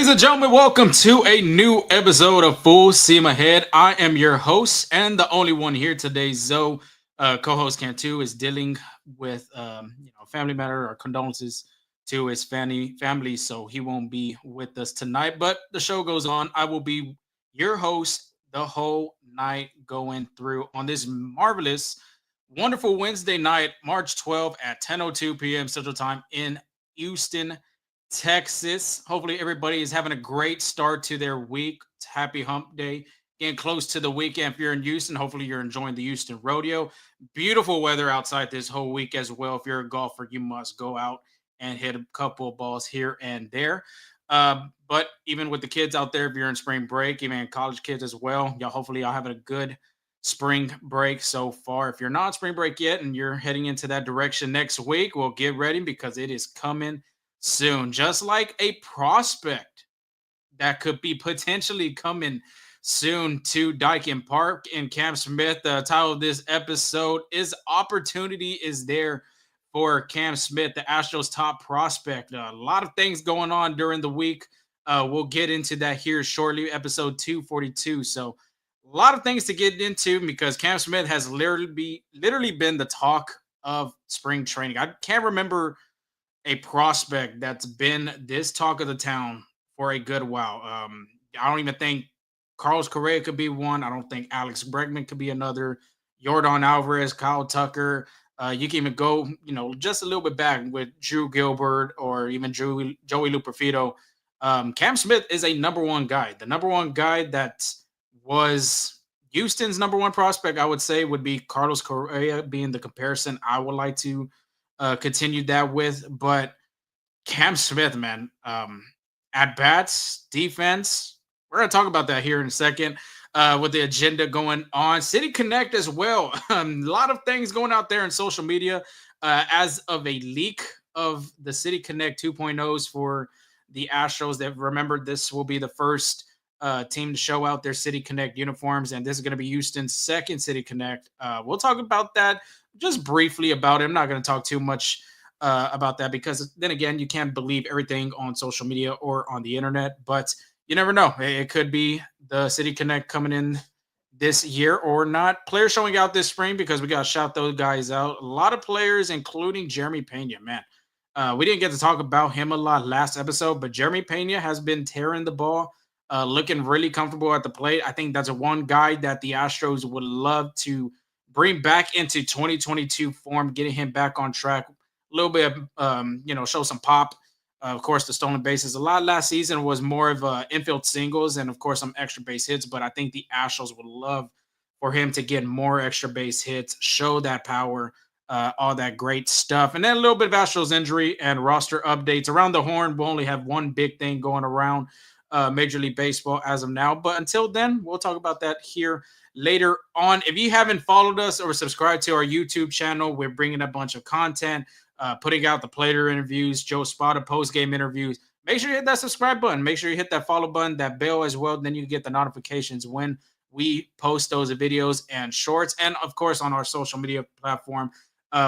Ladies and gentlemen, welcome to a new episode of Full Steam Ahead. I am your host and the only one here today. Zoe, co-host Cantu, is dealing with family matter or condolences to his family, so he won't be with us tonight. But the show goes on. I will be your host the whole night going through on this marvelous, wonderful Wednesday night, March 12th at 10:02 p.m. Central Time in Houston, Texas. Hopefully, everybody is having a great start to their week. It's happy hump day. Getting close to the weekend. If you're in Houston, hopefully you're enjoying the Houston rodeo. Beautiful weather outside this whole week as well. If you're a golfer, you must go out and hit a couple of balls here and there. But even with the kids out there, if you're in spring break, even college kids as well, hopefully y'all having a good spring break so far. If you're not on spring break yet and you're heading into that direction next week, well, get ready because it is coming soon. Just like a prospect that could be potentially coming soon to Dyken Park in Cam Smith. The title of this episode is Opportunity is There for Cam Smith, the Astros top prospect. A lot of things going on during the week. We'll get into that here shortly, episode 242. So a lot of things to get into because Cam Smith has literally been the talk of spring training. I can't remember a prospect that's been this talk of the town for a good while. I don't even think Carlos Correa could be one. I don't think Alex Bregman could be another. Jordan Alvarez, Kyle Tucker. You can even go, just a little bit back with Drew Gilbert or even Joey Luperfido. Cam Smith is a number one guy. The number one guy that was Houston's number one prospect, I would say, would be Carlos Correa being the comparison I would like to continue that with. But Cam Smith, man, at bats, defense, we're going to talk about that here in a second with the agenda going on. City Connect as well. A lot of things going out there in social media as of a leak of the City Connect 2.0s for the Astros. That remember, this will be the first team to show out their City Connect uniforms, and this is going to be Houston's second City Connect. We'll talk about that just briefly about it. I'm not going to talk too much about that because then again, you can't believe everything on social media or on the internet, but you never know. It could be the City Connect coming in this year or not. Players showing out this spring because we got to shout those guys out. A lot of players, including Jeremy Pena, man. We didn't get to talk about him a lot last episode, but Jeremy Pena has been tearing the ball, looking really comfortable at the plate. I think that's one guy that the Astros would love to bring back into 2022 form, getting him back on track. A little bit of, show some pop. Of course, the stolen bases. A lot last season was more of infield singles and, of course, some extra base hits. But I think the Astros would love for him to get more extra base hits, show that power, all that great stuff. And then a little bit of Astros injury and roster updates. Around the horn, we'll only have one big thing going around Major League Baseball as of now. But until then, we'll talk about that here later on. If you haven't followed us or subscribed to our YouTube channel, we're bringing a bunch of content, putting out the player interviews, Joe Espada post-game interviews. Make sure you hit that subscribe button. Make sure you hit that follow button, that bell as well. Then you get the notifications when we post those videos and shorts. And, of course, on our social media platform,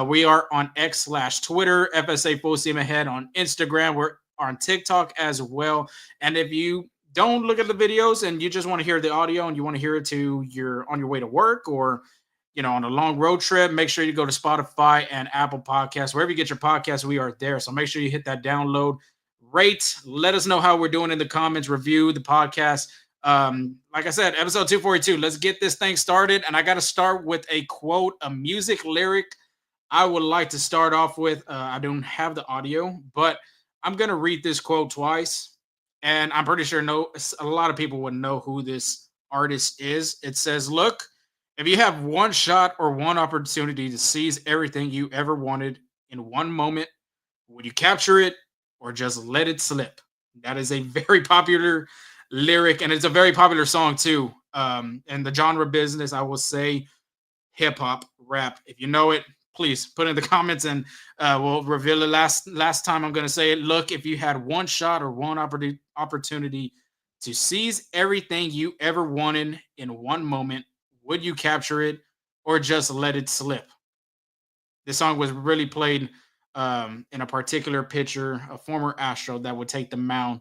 we are on X/Twitter, FSA Full Steam Ahead on Instagram. We're on TikTok as well. And if you don't look at the videos and you just want to hear the audio and you want to hear it on your way to work or on a long road trip, make sure you go to Spotify and Apple Podcasts. Wherever you get your podcasts, we are there. So make sure you hit that download, rate, let us know how we're doing in the comments, review the podcast. Like I said, episode 242, let's get this thing started. And I got to start with a quote, a music lyric I would like to start off with. I don't have the audio, but I'm going to read this quote twice. And I'm pretty sure a lot of people would know who this artist is. It says, look, if you have one shot or one opportunity to seize everything you ever wanted in one moment, would you capture it or just let it slip? That is a very popular lyric, and it's a very popular song too. In the genre business, I will say hip hop, rap. If you know it, please put in the comments and we'll reveal it last time. I'm going to say it. Look, if you had one shot or one opportunity to seize everything you ever wanted in one moment, would you capture it or just let it slip? This song was really played in a particular pitcher, a former Astro that would take the mound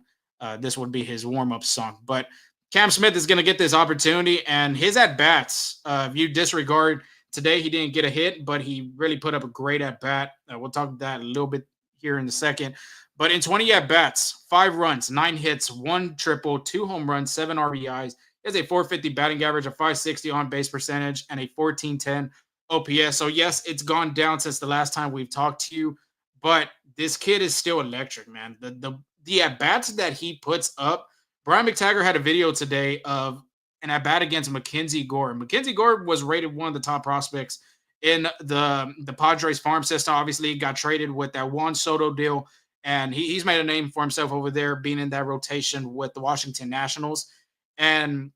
this would be his warm-up song. But Cam Smith is going to get this opportunity, and his at-bats, if you disregard today, he didn't get a hit, but he really put up a great at-bat. We'll talk about that a little bit here in a second. But in 20 at-bats, 5 runs, 9 hits, 1 triple, 2 home runs, 7 RBIs. He has a 450 batting average, a 560 on-base percentage, and a 1410 OPS. So, yes, it's gone down since the last time we've talked to you, but this kid is still electric, man. The at-bats that he puts up, Brian McTaggart had a video today of an at-bat against Mackenzie Gore. Mackenzie Gore was rated one of the top prospects in the Padres farm system. Obviously, he got traded with that Juan Soto deal, and he's made a name for himself over there, being in that rotation with the Washington Nationals. And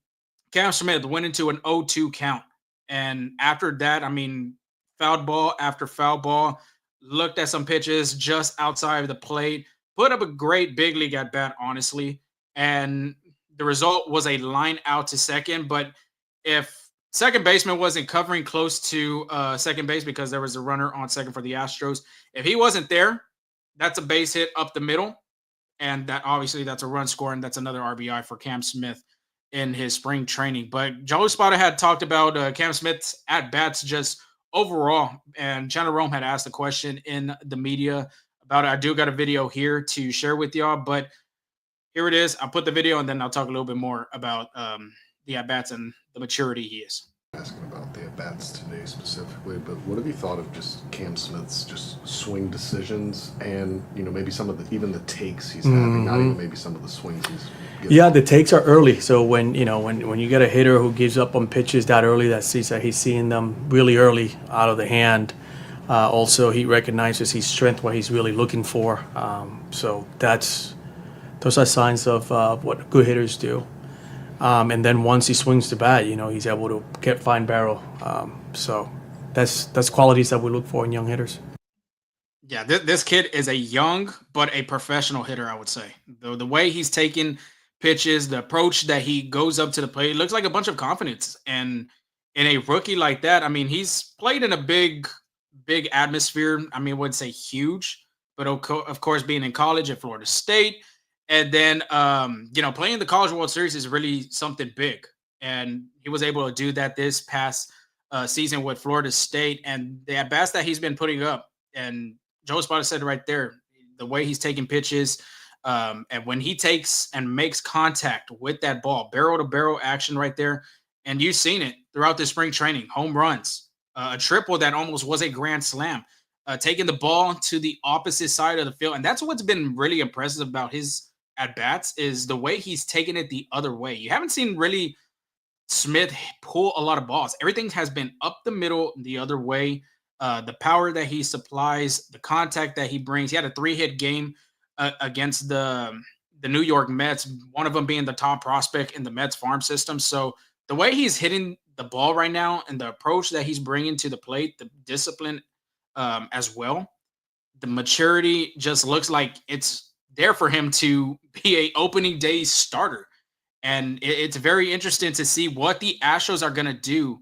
Cam Smith went into an 0-2 count. And after that, I mean, foul ball after foul ball, looked at some pitches just outside of the plate, put up a great big league at bat, honestly. And the result was a line out to second. But if second baseman wasn't covering close to second base because there was a runner on second for the Astros, if he wasn't there, that's a base hit up the middle. And that obviously that's a run score, and that's another RBI for Cam Smith in his spring training. But Joe Espada had talked about Cam Smith's at-bats just overall, and Chandler Rome had asked a question in the media about it. I do got a video here to share with y'all, but here it is. I'll put the video, and then I'll talk a little bit more about the at-bats and the maturity he is. Asking about the at-bats today specifically, but what have you thought of just Cam Smith's just swing decisions and, maybe some of even the takes he's having, not even maybe some of the swings he's getting? Yeah, the takes are early. So when you get a hitter who gives up on pitches that early, that sees that he's seeing them really early out of the hand. Also, he recognizes his strength, what he's really looking for. So those are signs of what good hitters do. And then once he swings the bat, he's able to find barrel. So that's qualities that we look for in young hitters. Yeah, this kid is a young but a professional hitter, I would say. The way he's taking pitches, the approach that he goes up to the plate, it looks like a bunch of confidence. And in a rookie like that, I mean, he's played in a big atmosphere. I mean, I wouldn't say huge, but of course, being in college at Florida State. And then, playing the College World Series is really something big. And he was able to do that this past season with Florida State. And the at-bats that he's been putting up, and Joe Espada said right there, the way he's taking pitches, and when he takes and makes contact with that ball, barrel-to-barrel action right there, and you've seen it throughout the spring training, home runs, a triple that almost was a grand slam, taking the ball to the opposite side of the field. And that's what's been really impressive about his at-bats is the way he's taken it the other way. You haven't seen really Smith pull a lot of balls. Everything has been up the middle the other way. The power that he supplies, the contact that he brings. He had a 3-hit game against the New York Mets, one of them being the top prospect in the Mets farm system. So the way he's hitting the ball right now and the approach that he's bringing to the plate, the discipline as well, the maturity just looks like it's there for him to be a opening day starter. And it's very interesting to see what the Astros are going to do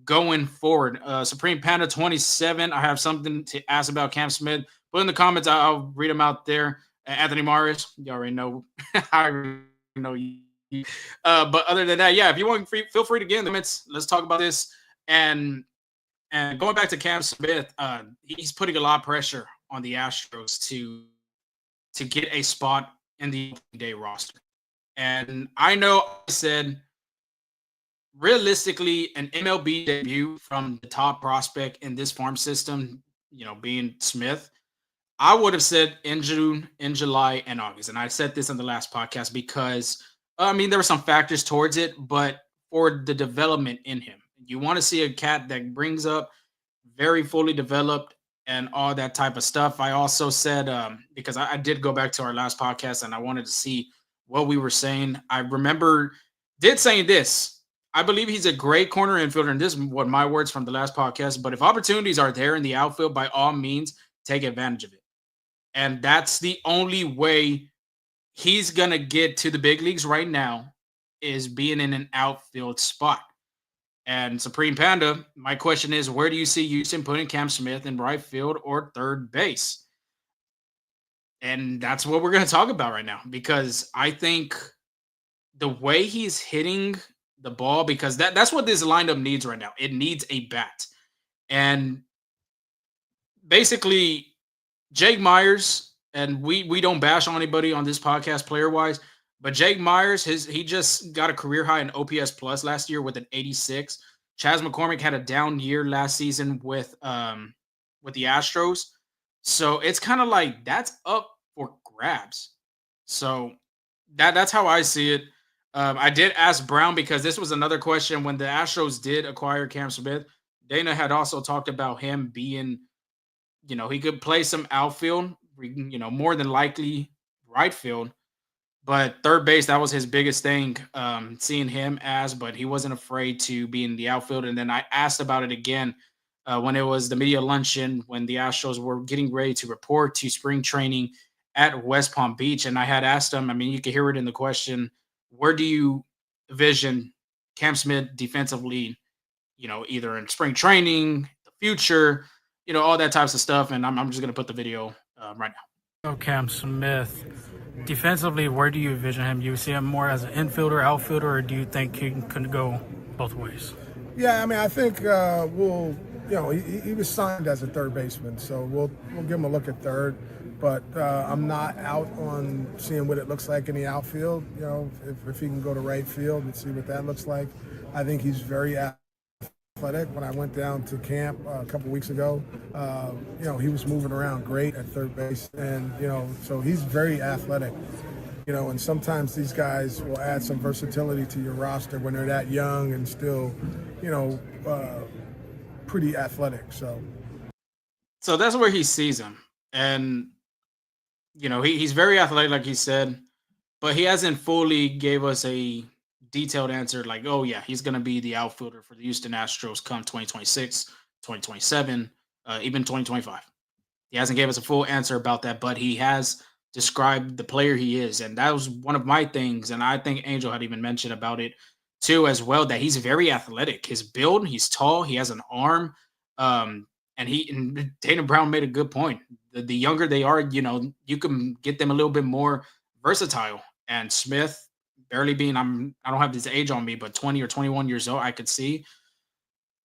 going forward. Supreme Panda 27, I have something to ask about Cam Smith. Put in the comments, I'll read them out there. Anthony Morris, you already know. I already know you. But other than that, yeah, if you want, feel free to get in the comments. Let's talk about this. And going back to Cam Smith, he's putting a lot of pressure on the Astros to get a spot in the opening day roster. And I know I said, realistically, an MLB debut from the top prospect in this farm system, being Smith, I would have said in June, in July, and August. And I said this in the last podcast because, there were some factors towards it, but for the development in him, you want to see a cat that brings up very fully developed and all that type of stuff. I also said, because I did go back to our last podcast and I wanted to see what we were saying. I did saying this. I believe he's a great corner infielder, and this is what my words from the last podcast. But if opportunities are there in the outfield, by all means, take advantage of it. And that's the only way he's going to get to the big leagues right now, is being in an outfield spot. And Supreme Panda, my question is, where do you see Houston putting Cam Smith in right field or third base? And that's what we're going to talk about right now, because I think the way he's hitting the ball, because that's what this lineup needs right now. It needs a bat. And basically, Jake Myers, and we don't bash on anybody on this podcast player wise, but Jake Myers, he just got a career high in OPS plus last year with an 86. Chas McCormick had a down year last season with the Astros. So it's kind of like that's up for grabs. So that's how I see it. I did ask Brown, because this was another question when the Astros did acquire Cam Smith. Dana had also talked about him being, he could play some outfield, more than likely right field, but third base, that was his biggest thing, seeing him but he wasn't afraid to be in the outfield. And then I asked about it again when it was the media luncheon, when the Astros were getting ready to report to spring training at West Palm Beach. And I had asked him, I mean, you could hear it in the question, where do you envision Cam Smith defensively, either in spring training, the future, all that types of stuff. And I'm just going to put the video right now. So Cam Smith, defensively, where do you envision him? Do you see him more as an infielder, outfielder, or do you think he could go both ways? Yeah, I mean, I think he was signed as a third baseman, so we'll give him a look at third. But I'm not out on seeing what it looks like in the outfield. If he can go to right field and see what that looks like. I think he's very athletic. When I went down to camp a couple weeks ago, he was moving around great at third base, and so he's very athletic. And sometimes these guys will add some versatility to your roster when they're that young and still, pretty athletic. So that's where he sees him, and he's very athletic, like he said, but he hasn't fully gave us a detailed answer like, oh yeah, he's going to be the outfielder for the Houston Astros come 2026, 2027, even 2025. He hasn't gave us a full answer about that, but he has described the player he is. And that was one of my things. And I think Angel had even mentioned about it too as well, that he's very athletic. His build, he's tall, he has an arm. And Dana Brown made a good point. The younger they are, you can get them a little bit more versatile. And Smith, barely being, I don't have this age on me, but 20 or 21 years old, I could see,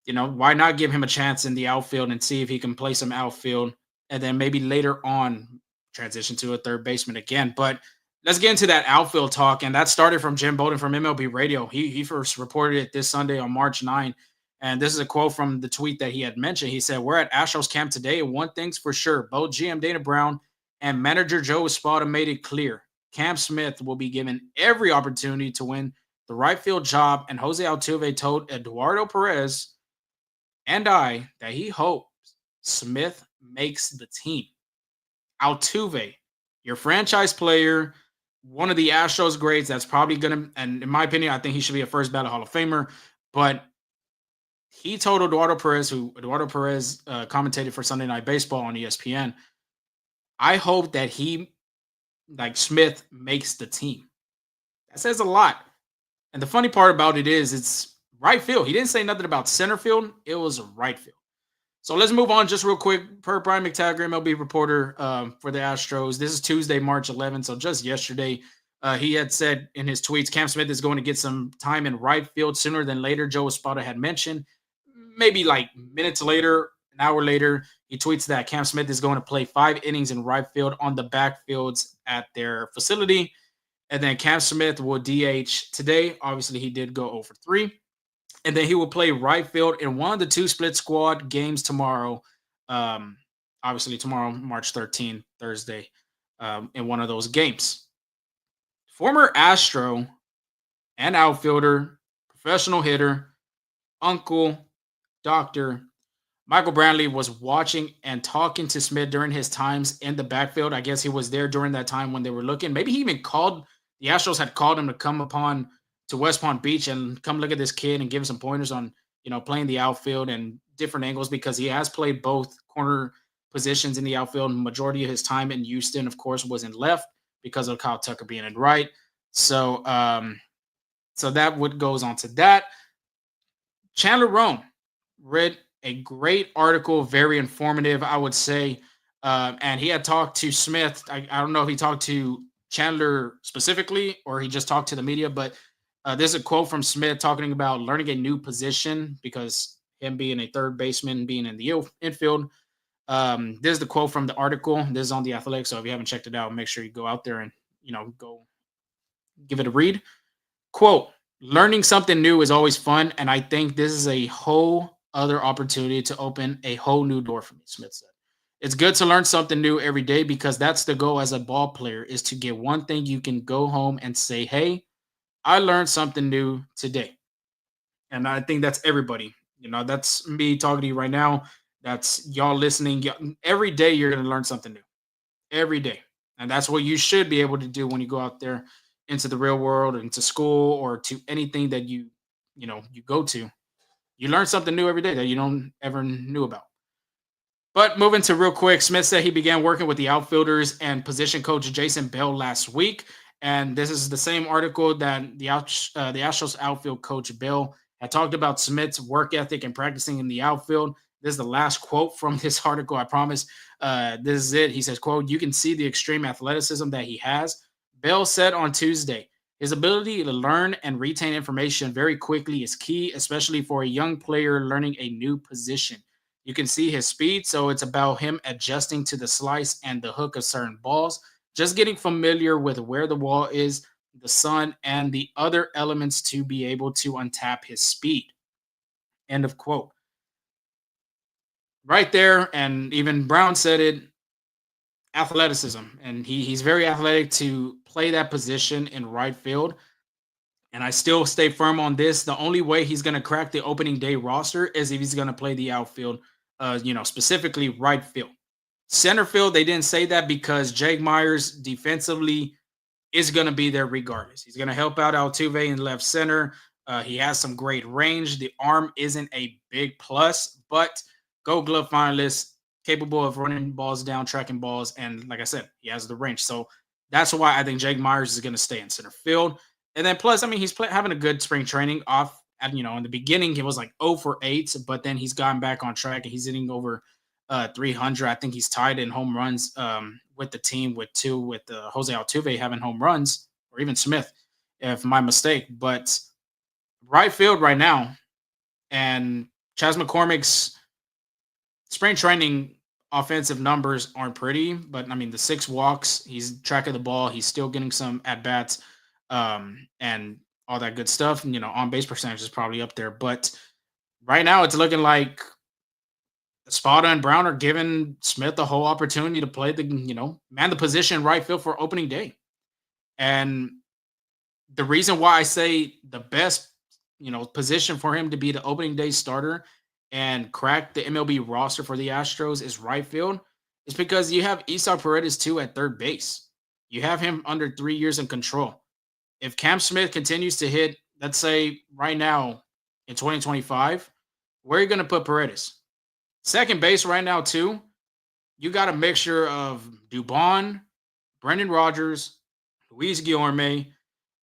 why not give him a chance in the outfield and see if he can play some outfield, and then maybe later on transition to a third baseman again. But let's get into that outfield talk. And that started from Jim Bowden from MLB Radio. He first reported it this Sunday on March 9. And this is a quote from the tweet that he had mentioned. He said, "We're at Astros camp today, and one thing's for sure. Both GM Dana Brown and manager Joe Espada made it clear. Cam Smith will be given every opportunity to win the right field job, and Jose Altuve told Eduardo Perez and I that he hopes Smith makes the team." Altuve, your franchise player, one of the Astros greats that's probably going to, and in my opinion, I think he should be a first ballot Hall of Famer, but he told Eduardo Perez, who commentated for Sunday Night Baseball on ESPN, I hope that Smith makes the team. That says a lot. And the funny part about it is it's right field. He didn't say nothing about center field. It was right field. So let's move on just real quick. Per Brian McTaggart, MLB reporter for the Astros. This is Tuesday, March 11th. So just yesterday, he had said in his tweets, Cam Smith is going to get some time in right field sooner than later. Joe Espada had mentioned. Maybe like minutes later, an hour later, he tweets that Cam Smith is going to play 5 innings in right field on the backfields at their facility. And then Cam Smith will DH today. Obviously, he did go 0 for 3. And then he will play right field in one of the 2 split squad games tomorrow. Obviously, tomorrow, March 13th, Thursday, in one of those games. Former Astro and outfielder, professional hitter, uncle, doctor, Michael Brantley was watching and talking to Smith during his times in the backfield. I guess he was there during that time when they were looking. Maybe he even the Astros had called him to come to West Palm Beach and come look at this kid and give him some pointers on, playing the outfield and different angles, because he has played both corner positions in the outfield. Majority of his time in Houston, of course, was in left because of Kyle Tucker being in right. So, so that what goes on to that. Chandler read a great article, very informative, I would say. And he had talked to Smith. I don't know if he talked to Chandler specifically or he just talked to the media, but there's a quote from Smith talking about learning a new position because him being a third baseman, being in the infield. This is the quote from the article. This is on The Athletic, so if you haven't checked it out, make sure you go out there and, go give it a read. Quote, learning something new is always fun, and I think this is a whole other opportunity to open a whole new door for me, Smith said. It's good to learn something new every day because that's the goal as a ball player is to get one thing you can go home and say, hey, I learned something new today. And I think that's everybody. That's me talking to you right now. That's y'all listening. Every day you're going to learn something new. Every day. And that's what you should be able to do when you go out there into the real world, into school, or to anything that you go to. You learn something new every day that you don't ever knew about. But moving to real quick, Smith said he began working with the outfielders and position coach Jason Bell last week. And this is the same article that the Astros outfield coach Bell had talked about Smith's work ethic and practicing in the outfield. This is the last quote from this article, I promise. This is it. He says, quote, you can see the extreme athleticism that he has. Bell said on Tuesday, his ability to learn and retain information very quickly is key, especially for a young player learning a new position. You can see his speed, so it's about him adjusting to the slice and the hook of certain balls, just getting familiar with where the wall is, the sun, and the other elements to be able to untap his speed. End of quote. Right there, and even Brown said it, athleticism. And he's very athletic to play that position in right field. And I still stay firm on this. The only way he's going to crack the opening day roster is if he's going to play the outfield, specifically right field. Center field, they didn't say that because Jake Myers defensively is going to be there regardless. He's going to help out Altuve in left center. He has some great range. The arm isn't a big plus, but Gold Glove finalist, capable of running balls down, tracking balls, and like I said, he has the range. So that's why I think Jake Myers is going to stay in center field. And then plus, I mean, he's having a good spring training off. In the beginning, he was like 0 for 8, but then he's gotten back on track and he's hitting over 300. I think he's tied in home runs with the team with 2, with Jose Altuve having home runs, or even Smith, if my mistake. But right field right now, and Chas McCormick's spring training offensive numbers aren't pretty, but I mean, the 6 walks, he's tracking the ball, he's still getting some at-bats, and all that good stuff. On base percentage is probably up there, but right now it's looking like Espada and Brown are giving Smith the whole opportunity to play man the position right field for opening day. And the reason why I say the best, position for him to be the opening day starter and crack the MLB roster for the Astros is right field is because you have Isaac Paredes too at third base. You have him under 3 years in control. If Cam Smith continues to hit, let's say right now in 2025, where are you going to put Paredes? Second base right now too, you got a mixture of Dubon, Brendan Rodgers, Luis Guillorme,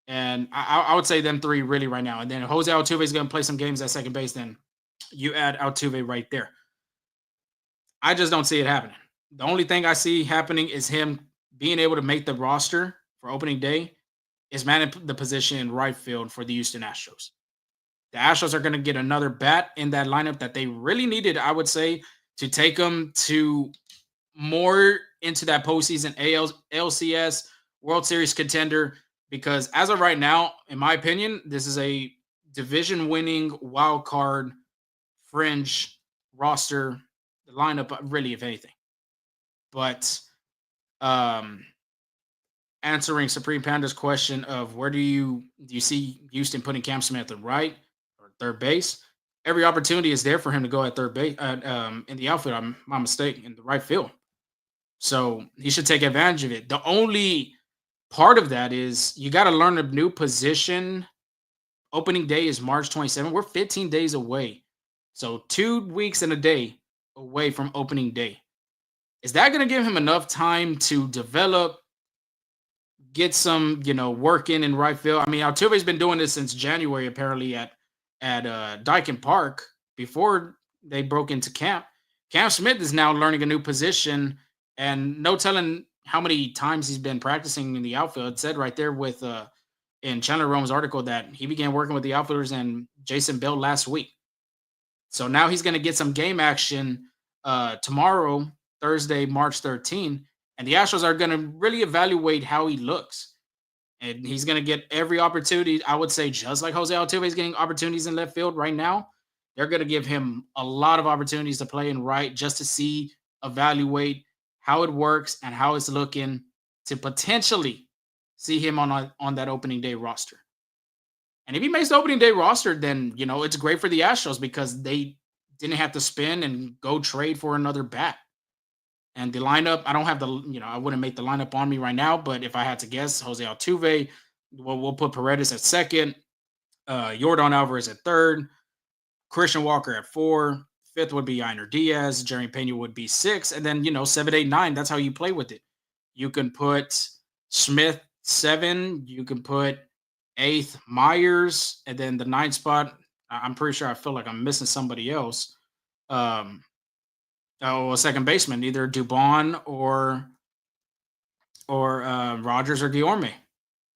and I would say them 3 really right now. And then if Jose Altuve is going to play some games at second base, then you add Altuve right there. I just don't see it happening. The only thing I see happening is him being able to make the roster for opening day is manning the position in right field for the Houston Astros. The Astros are going to get another bat in that lineup that they really needed, I would say, to take them to more into that postseason LCS World Series contender. Because as of right now, in my opinion, this is a division-winning wild card fringe roster lineup, really, if anything. But answering Supreme Panda's question of where do you see Houston putting Cam Smith at right or third base? Every opportunity is there for him to go at third base in the outfield. I'm my mistake in the right field, so he should take advantage of it. The only part of that is you got to learn a new position. Opening day is March 27th. We're 15 days away, so 2 weeks and a day away from opening day. Is that going to give him enough time to develop? Get some, work in right field. I mean, Altuve's been doing this since January, apparently at Dyken Park before they broke into camp. Cam Smith is now learning a new position And no telling how many times he's been practicing in the outfield. It said right there with in Chandler Rome's article that he began working with the outfielders and Jason Bell last week. So now he's going to get some game action tomorrow, Thursday, March 13th. And the Astros are going to really evaluate how he looks. And he's going to get every opportunity. I would say just like Jose Altuve is getting opportunities in left field right now, they're going to give him a lot of opportunities to play in right just to see, evaluate how it works and how it's looking to potentially see him on that opening day roster. And if he makes the opening day roster, then, it's great for the Astros because they didn't have to spend and go trade for another bat. And the lineup, I don't have I wouldn't make the lineup on me right now, but if I had to guess, Jose Altuve, we'll put Paredes at second, Yordan Alvarez at third, Christian Walker at 4, fifth would be Einer Diaz, Jerry Pena would be 6, and then, 7, 8, 9, that's how you play with it. You can put Smith 7, you can put 8th Myers, and then the 9th spot, I'm pretty sure I feel like I'm missing somebody else. A second baseman, either Dubon or Rogers or Guillorme.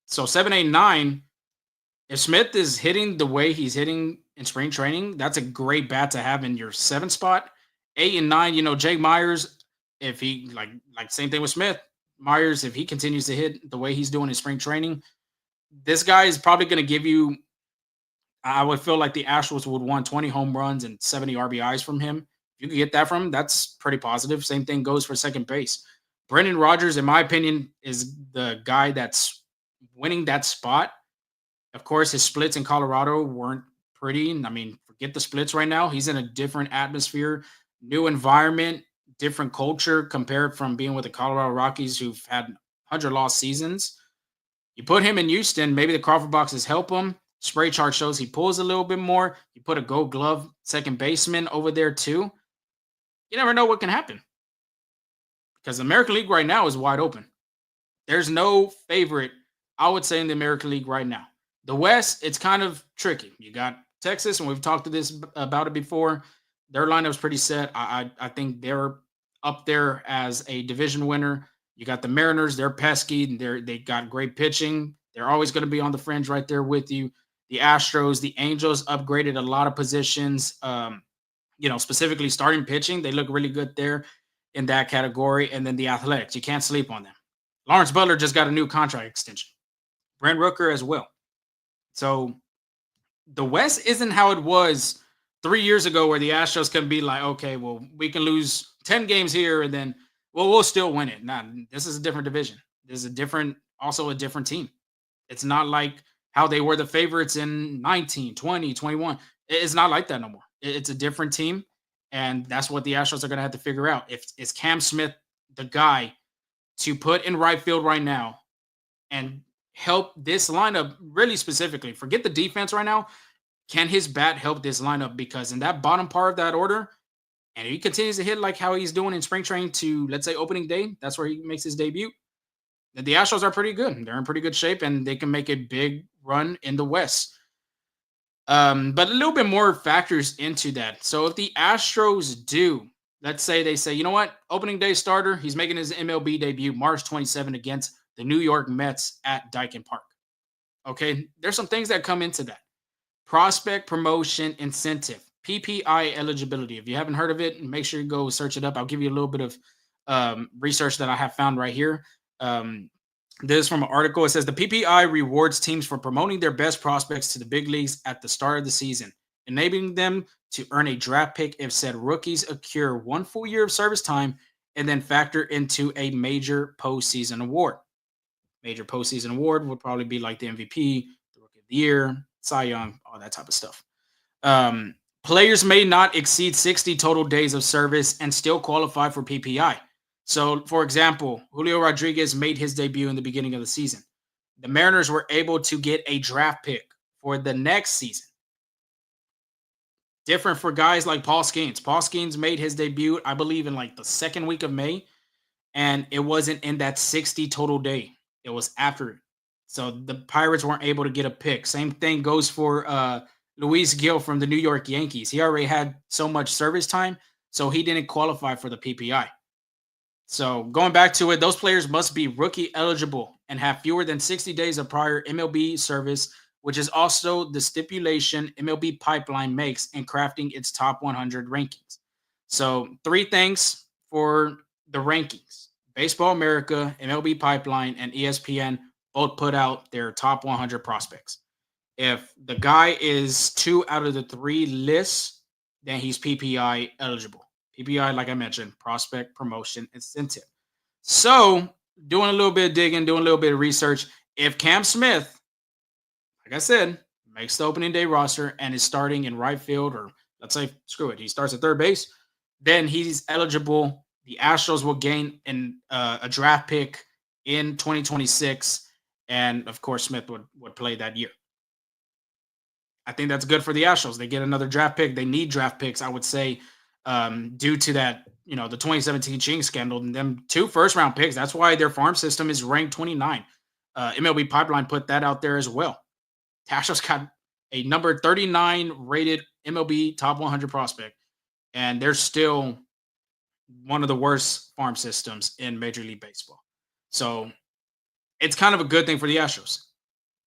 So 7, 8, 9, if Smith is hitting the way he's hitting in spring training, that's a great bat to have in your 7th spot. 8 and 9, Jake Myers, if he like same thing with Smith. Myers, if he continues to hit the way he's doing in spring training, this guy is probably going to give you, I would feel like the Astros would want 20 home runs and 70 RBIs from him. If you can get that from him, that's pretty positive. Same thing goes for second base. Brendan Rodgers, in my opinion, is the guy that's winning that spot. Of course, his splits in Colorado weren't pretty. I mean, forget the splits right now. He's in a different atmosphere, new environment, different culture compared from being with the Colorado Rockies, who've had 100 lost seasons. You put him in Houston, maybe the Crawford boxes help him. Spray chart shows he pulls a little bit more. You put a Gold Glove second baseman over there too. You never know what can happen because the American League right now is wide open. There's no favorite, I would say, in the American League right now. The West, it's kind of tricky. You got Texas, and we've talked about it before. Their lineup's pretty set. I think they're up there as a division winner. You got the Mariners. They're pesky. They got great pitching. They're always going to be on the fringe right there with you. The Astros, the Angels upgraded a lot of positions, specifically starting pitching. They look really good there in that category. And then the Athletics, you can't sleep on them. Lawrence Butler just got a new contract extension. Brent Rooker as well. So the West isn't how it was 3 years ago where the Astros can be like, okay, well, we can lose 10 games here and then, we'll still win it. Nah, this is a different division. This is also a different team. It's not like how they were the favorites in 19, 20, 21. It's not like that no more. It's a different team, and that's what the Astros are going to have to figure out. Is Cam Smith the guy to put in right field right now and help this lineup really specifically? Forget the defense right now. Can his bat help this lineup? Because in that bottom part of that order, and he continues to hit like how he's doing in spring training to, let's say, opening day, that's where he makes his debut. The Astros are pretty good. They're in pretty good shape, and they can make a big run in the West. But a little bit more factors into that. So if the Astros do, let's say they say, you know what, opening day starter, he's making his MLB debut March 27 against the New York Mets at Dissects Park. Okay, there's some things that come into that. Prospect Promotion Incentive, PPI eligibility. If you haven't heard of it, make sure you go search it up. I'll give you a little bit of research that I have found right here. This is from an article. It says the PPI rewards teams for promoting their best prospects to the big leagues at the start of the season, enabling them to earn a draft pick if said rookies occur 1 full year of service time and then factor into a major postseason award. Major postseason award would probably be like the MVP, the Rookie of the Year, Cy Young, all that type of stuff. Players may not exceed 60 total days of service and still qualify for PPI. So, for example, Julio Rodriguez made his debut in the beginning of the season. The Mariners were able to get a draft pick for the next season. Different for guys like Paul Skeens. Paul Skeens made his debut, I believe, in like the second week of May, and it wasn't in that 60 total day. It was after it. So the Pirates weren't able to get a pick. Same thing goes for Luis Gil from the New York Yankees. He already had so much service time, so he didn't qualify for the PPI. So going back to it, those players must be rookie eligible and have fewer than 60 days of prior MLB service, which is also the stipulation MLB Pipeline makes in crafting its top 100 rankings. So 3 things for the rankings. Baseball America, MLB Pipeline, and ESPN both put out their top 100 prospects. If the guy is 2 out of the 3 lists, then he's PPI eligible. PPI, like I mentioned, prospect promotion incentive. So, doing a little bit of digging, doing a little bit of research. If Cam Smith, like I said, makes the opening day roster and is starting in right field, or let's say, screw it, he starts at third base, then he's eligible. The Astros will gain a draft pick in 2026. And of course, Smith would play that year. I think that's good for the Astros. They get another draft pick. They need draft picks, I would say, due to that, the 2017 cheating scandal and them 2 first-round picks. That's why their farm system is ranked 29. MLB Pipeline put that out there as well. The Astros got a number 39 rated MLB top 100 prospect, and they're still one of the worst farm systems in Major League Baseball. So it's kind of a good thing for the Astros.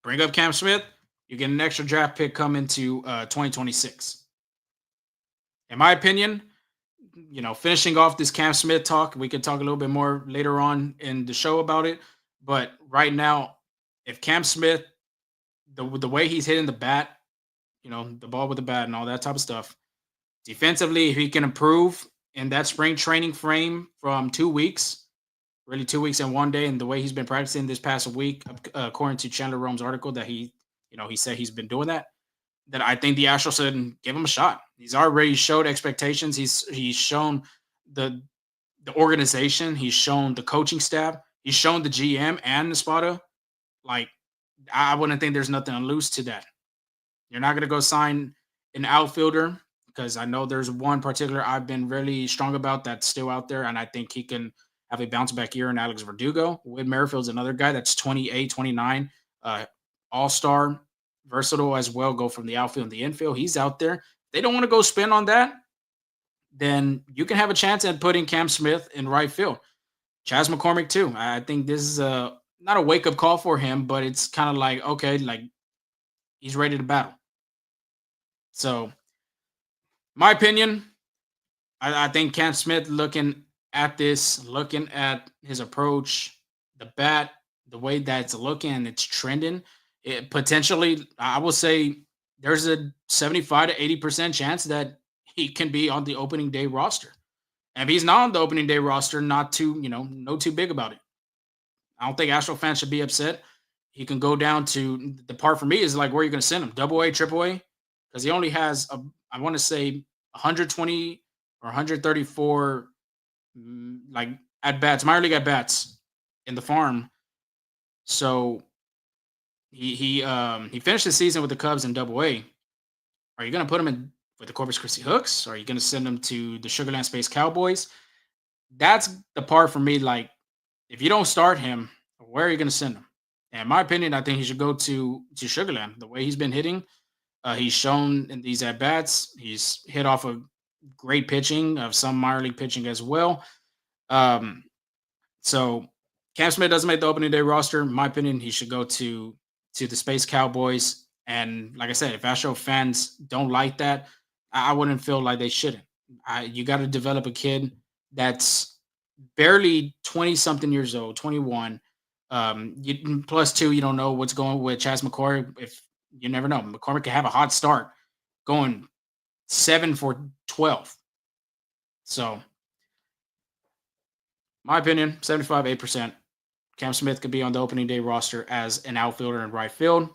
Bring up Cam Smith, you get an extra draft pick coming to 2026. In my opinion, finishing off this Cam Smith talk, we could talk a little bit more later on in the show about it. But right now, if Cam Smith, the way he's hitting the bat, the ball with the bat and all that type of stuff, defensively, if he can improve in that spring training frame from 2 weeks, really 2 weeks and 1 day, and the way he's been practicing this past week, according to Chandler Rome's article that he said he's been doing that I think the Astros should give him a shot. He's already showed expectations. He's shown the organization. He's shown the coaching staff. He's shown the GM and Espada. Like, I wouldn't think there's nothing to lose to that. You're not going to go sign an outfielder, because I know there's one particular I've been really strong about that's still out there, and I think he can have a bounce back year in Alex Verdugo. Whit Merrifield's another guy that's 28, 29, all-star, versatile as well, go from the outfield and the infield. He's out there. They don't want to go spin on that, then you can have a chance at putting Cam Smith in right field. Chas McCormick too. I think this is not a wake-up call for him, but it's kind of like, okay, like he's ready to battle. So, my opinion, I think Cam Smith, looking at this, looking at his approach, the bat, the way that's looking, it's trending, it potentially, I will say there's a 75 to 80% chance that he can be on the opening day roster. And if he's not on the opening day roster, not too, no too big about it. I don't think Astro fans should be upset. He can go down to, the part for me is like, where are you going to send him? AA, AAA? Because he only has, I want to say 120 or 134 like at-bats, minor league at-bats in the farm. So he finished the season with the Cubs in AA. Are you going to put him in with the Corpus Christi Hooks? Or are you going to send him to the Sugarland Space Cowboys? That's the part for me. Like, if you don't start him, where are you going to send him? And in my opinion, I think he should go to Sugarland. The way he's been hitting, he's shown in these at-bats. He's hit off of great pitching, of some minor league pitching as well. So Cam Smith doesn't make the opening day roster. In my opinion, he should go to the Space Cowboys. And like I said, if Astro fans don't like that, I wouldn't feel like they shouldn't. You got to develop a kid that's barely 20-something years old, 21. Plus 2, you don't know what's going with Chas McCormick. If you never know, McCormick can have a hot start, going 7 for 12. So, my opinion, 75-8%. Cam Smith could be on the opening day roster as an outfielder in right field.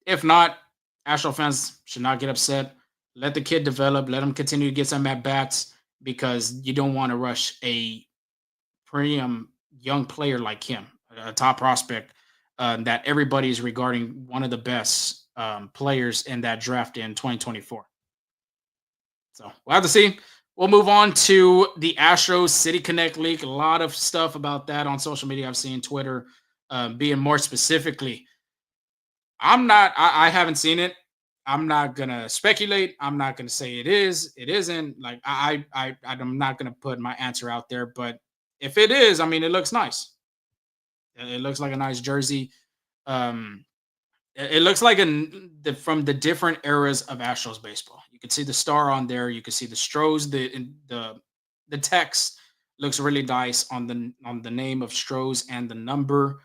If not, Astro fans should not get upset. Let the kid develop. Let him continue to get some at-bats, because you don't want to rush a premium young player like him, a top prospect that everybody is regarding one of the best players in that draft in 2024. So we'll have to see. We'll move on to the Astros City Connect leak. A lot of stuff about that on social media. I've seen Twitter being more specifically. I haven't seen it. I'm not going to speculate. I'm not going to say it is, it isn't. Like, I'm not going to put my answer out there, but If it is, I mean, it looks nice. It looks like a nice jersey. It looks like from the different eras of Astros baseball. You can see the star on there. You can see the Stros. The text looks really nice on the name of Stros and the number,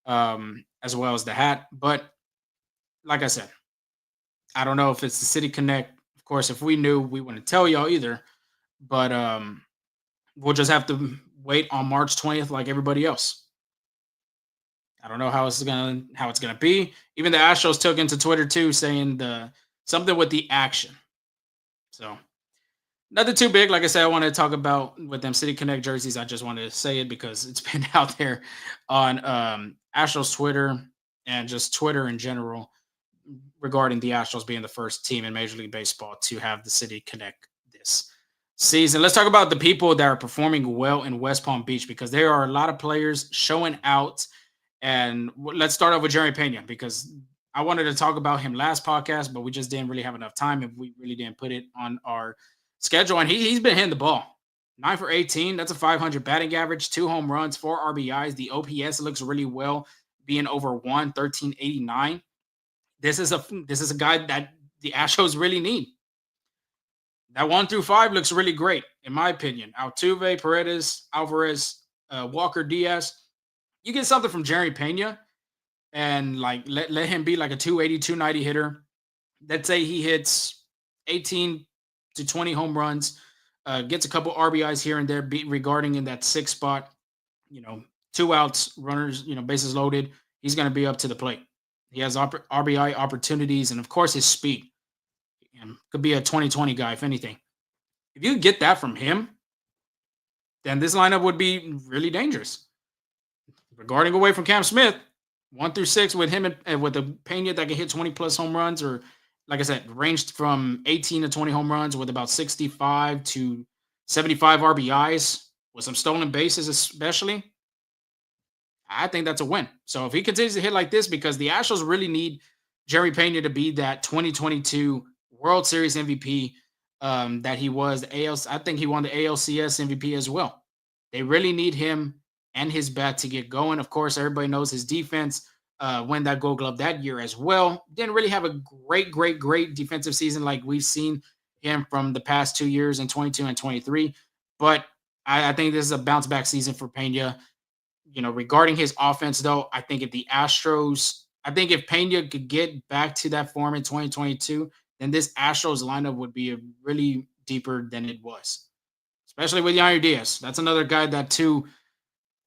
as well as the hat. But like I said, I don't know if it's the City Connect. Of course, if we knew, we wouldn't tell y'all either. But we'll just have to wait on March 20th like everybody else. I don't know how it's gonna be. Even the Astros took into Twitter too, saying something with the action. So nothing too big. Like I said, I want to talk about with them City Connect jerseys. I just wanted to say it because it's been out there on Astros Twitter and just Twitter in general regarding the Astros being the first team in Major League Baseball to have the City Connect this season. Let's talk about the people that are performing well in West Palm Beach, because there are a lot of players showing out. And let's start off with Jerry Pena, because I wanted to talk about him last podcast, but we just didn't really have enough time, and we really didn't put it on our schedule. And he's been hitting the ball. 9 for 18. That's a 500 batting average, 2 home runs, 4 RBIs. The OPS looks really well, being over 1389. This is a guy that the Astros really need. That 1 through 5 looks really great, in my opinion. Altuve, Paredes, Alvarez, Walker, Diaz. You get something from Jerry Pena, and like let him be like a 280, 290 hitter. Let's say he hits 18 to 20 home runs, gets a couple RBIs here and there, regarding in that 6th spot, 2 outs, runners, bases loaded. He's going to be up to the plate. He has RBI opportunities, and of course his speed. Could be a 2020 guy, if anything. If you get that from him, then this lineup would be really dangerous. Regarding away from Cam Smith, 1 through 6 with him and with a Pena that can hit 20 plus home runs, or like I said, ranged from 18 to 20 home runs with about 65 to 75 RBIs with some stolen bases, especially. I think that's a win. So if he continues to hit like this, because the Astros really need Jerry Pena to be that 2022 World Series MVP that he was. I think he won the ALCS MVP as well. They really need him and his bat to get going. Of course, everybody knows his defense won that Gold Glove that year as well. Didn't really have a great defensive season like we've seen him from the past 2 years in 22 and 23. But I think this is a bounce back season for Pena. Regarding his offense, though, I think if Pena could get back to that form in 2022, then this Astros lineup would be really deeper than it was, especially with Yair Diaz. That's another guy that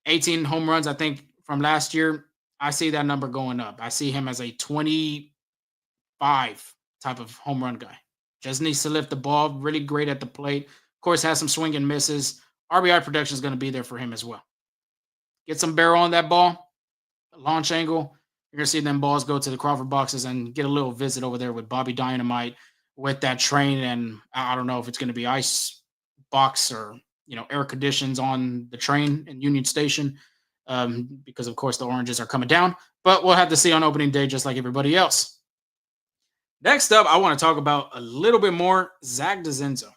18 home runs, I think, from last year. I see that number going up. I see him as a 25 type of home run guy. Just needs to lift the ball, really great at the plate. Of course, has some swing and misses. RBI production is going to be there for him as well. Get some barrel on that ball, launch angle. You're going to see them balls go to the Crawford boxes and get a little visit over there with Bobby Dynamite with that train. And I don't know if it's going to be ice box or, air conditions on the train in Union Station, because, of course, the oranges are coming down. But we'll have to see on opening day, just like everybody else. Next up, I want to talk about a little bit more Zach DeZenzo.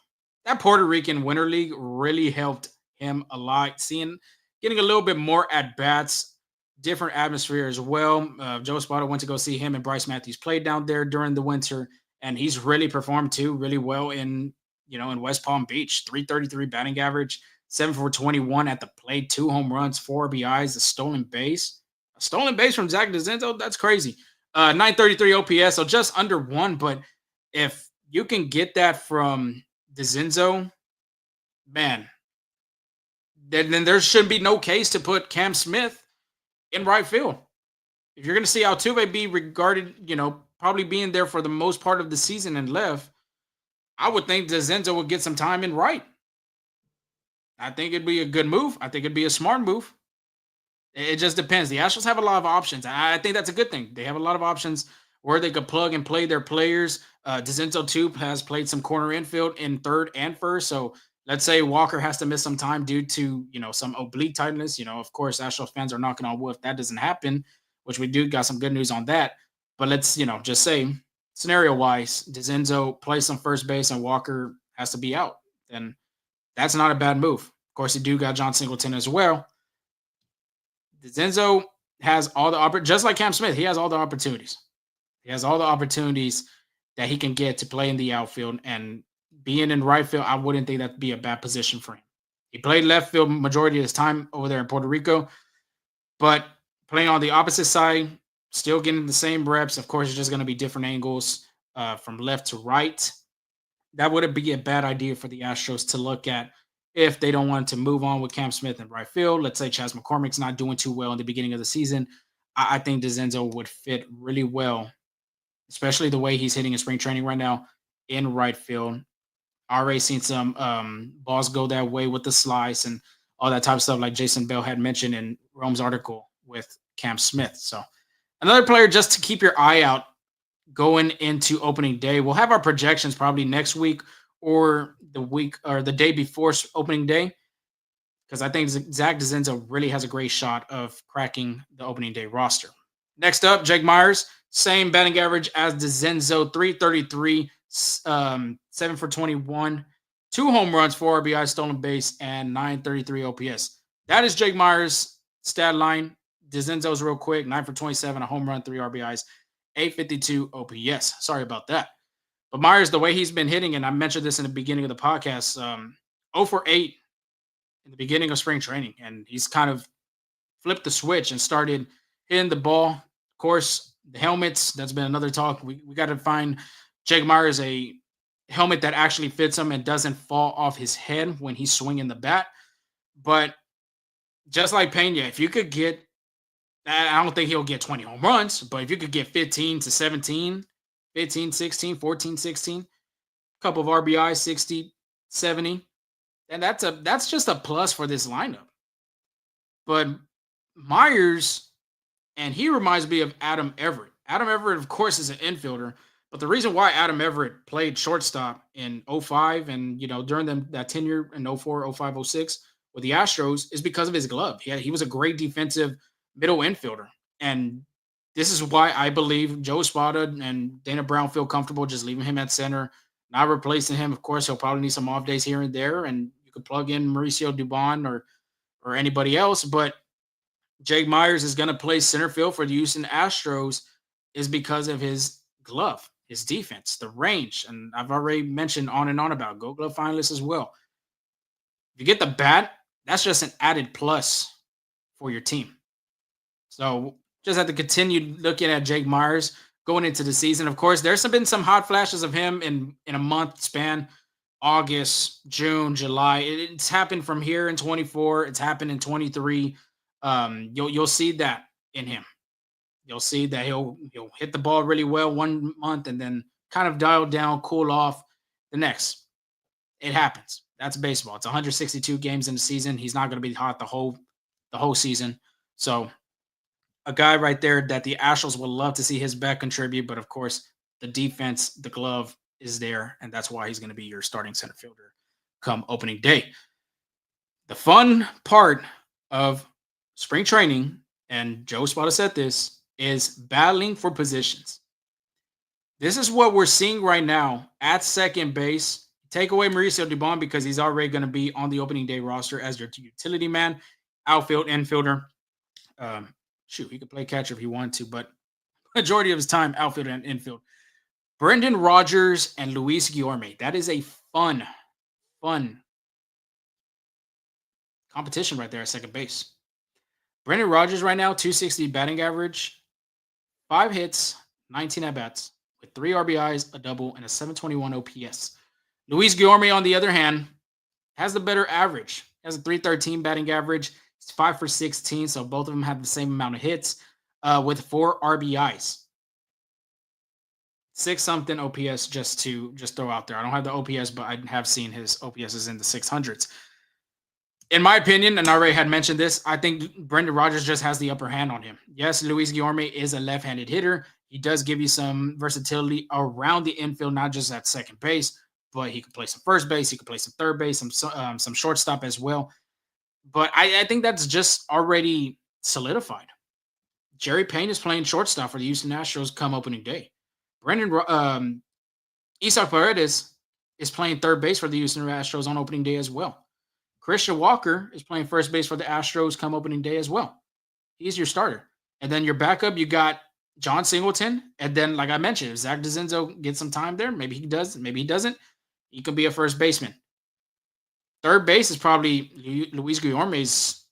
That Puerto Rican Winter League really helped him a lot. Getting a little bit more at-bats, different atmosphere as well. Joe Espada went to go see him and Bryce Matthews play down there during the winter, and he's really performed too, really well in West Palm Beach. 333 batting average, 7 for 21 at the plate, 2 home runs, 4 RBIs, a stolen base. A stolen base from Zach DeZenzo, that's crazy. 933 OPS, so just under 1, but if you can get that from DeZenzo, man, then there should be no case to put Cam Smith in right field. If you're going to see Altuve be regarded, probably being there for the most part of the season and left, I would think DeZenzo would get some time in right. I think it'd be a good move. I think it'd be a smart move. It just depends. The Astros have a lot of options. I think that's a good thing. They have a lot of options where they could plug and play their players. DeZenzo, too, has played some corner infield in third and first, so let's say Walker has to miss some time due to, some oblique tightness. Of course, Astros fans are knocking on wood if that doesn't happen, which we do got some good news on that. But let's, just say, scenario-wise, DeZenzo plays some first base and Walker has to be out. Then that's not a bad move. Of course, you do got John Singleton as well. DeZenzo has all the just like Cam Smith, he has all the opportunities. He has all the opportunities that he can get to play in the outfield, and being in right field, I wouldn't think that'd be a bad position for him. He played left field majority of his time over there in Puerto Rico, but playing on the opposite side, still getting the same reps. Of course, it's just going to be different angles from left to right. That wouldn't be a bad idea for the Astros to look at if they don't want to move on with Cam Smith in right field. Let's say Chas McCormick's not doing too well in the beginning of the season. I think DeZenzo would fit really well, especially the way he's hitting in spring training right now in right field. Already seen some balls go that way with the slice and all that type of stuff, like Jason Bell had mentioned in Rome's article with Cam Smith. So another player just to keep your eye out going into opening day. We'll have our projections probably next week or the week or the day before opening day, because I think Zach DeZenzo really has a great shot of cracking the opening day roster. Next up, Jake Myers, same batting average as DeZenzo, 333, 7 for 21, 2 home runs, 4 RBIs, stolen base, and 933 OPS. That is Jake Myers' stat line. DeZenzo's real quick, 9 for 27, a home run, 3 RBIs, 852 OPS. Sorry about that. But Myers, the way he's been hitting, and I mentioned this in the beginning of the podcast, 0 for 8 in the beginning of spring training, and he's kind of flipped the switch and started hitting the ball. Of course, the helmets, that's been another talk. We got to find Jake Myers a helmet that actually fits him and doesn't fall off his head when he's swinging the bat. But just like Pena, if you could get, I don't think he'll get 20 home runs, but if you could get 15 to 17, 15, 16, 14, 16, a couple of RBIs, 60, 70, and that's just a plus for this lineup. But Myers, and he reminds me of Adam Everett. Adam Everett, of course, is an infielder, but the reason why Adam Everett played shortstop in 05 and, during that tenure in 04, 05, 06 with the Astros is because of his glove. He was a great defensive middle infielder. And this is why I believe Joe Espada and Dana Brown feel comfortable just leaving him at center, not replacing him. Of course, he'll probably need some off days here and there, and you could plug in Mauricio Dubon or anybody else. But Jake Myers is going to play center field for the Houston Astros is because of his glove, his defense, the range. And I've already mentioned on and on about Gold Glove finalists as well. If you get the bat, that's just an added plus for your team. So just have to continue looking at Jake Myers going into the season. Of course, there's been some hot flashes of him in a month span, August, June, July. It's happened from here in 24. It's happened in 23. You'll see that in him. You'll see that he'll hit the ball really well one month and then kind of dial down, cool off the next. It happens. That's baseball. It's 162 games in the season. He's not going to be hot the whole season. So a guy right there that the Astros would love to see his bat contribute, but of course the defense, the glove is there, and that's why he's going to be your starting center fielder come opening day. The fun part of spring training, and Joe Espada said this, is battling for positions. This is what we're seeing right now at second base. Take away Mauricio Dubon because he's already going to be on the opening day roster as your utility man, outfield, infielder. He could play catcher if he wanted to, but majority of his time, outfield and infield. Brendan Rodgers and Luis Guillorme. That is a fun competition right there at second base. Brendan Rodgers right now, 260 batting average, 5 hits, 19 at-bats, with 3 RBIs, a double, and a 721 OPS. Luis Guillorme, on the other hand, has the better average. He has a 313 batting average. He's 5 for 16, so both of them have the same amount of hits with 4 RBIs. 6-something OPS just to throw out there. I don't have the OPS, but I have seen his OPS is in the 600s. In my opinion, and I already had mentioned this, I think Brendan Rodgers just has the upper hand on him. Yes, Luis Guillorme is a left-handed hitter. He does give you some versatility around the infield, not just at second base, but he could play some first base, he could play some third base, some shortstop as well. But I think that's just already solidified. Jerry Payne is playing shortstop for the Houston Astros come opening day. Isaac Paredes is playing third base for the Houston Astros on opening day as well. Christian Walker is playing first base for the Astros come opening day as well. He's your starter. And then your backup, you got John Singleton. And then, like I mentioned, if Zach DeZenzo gets some time there, maybe he does, maybe he doesn't. He could be a first baseman. Third base is probably Luis Guillorme's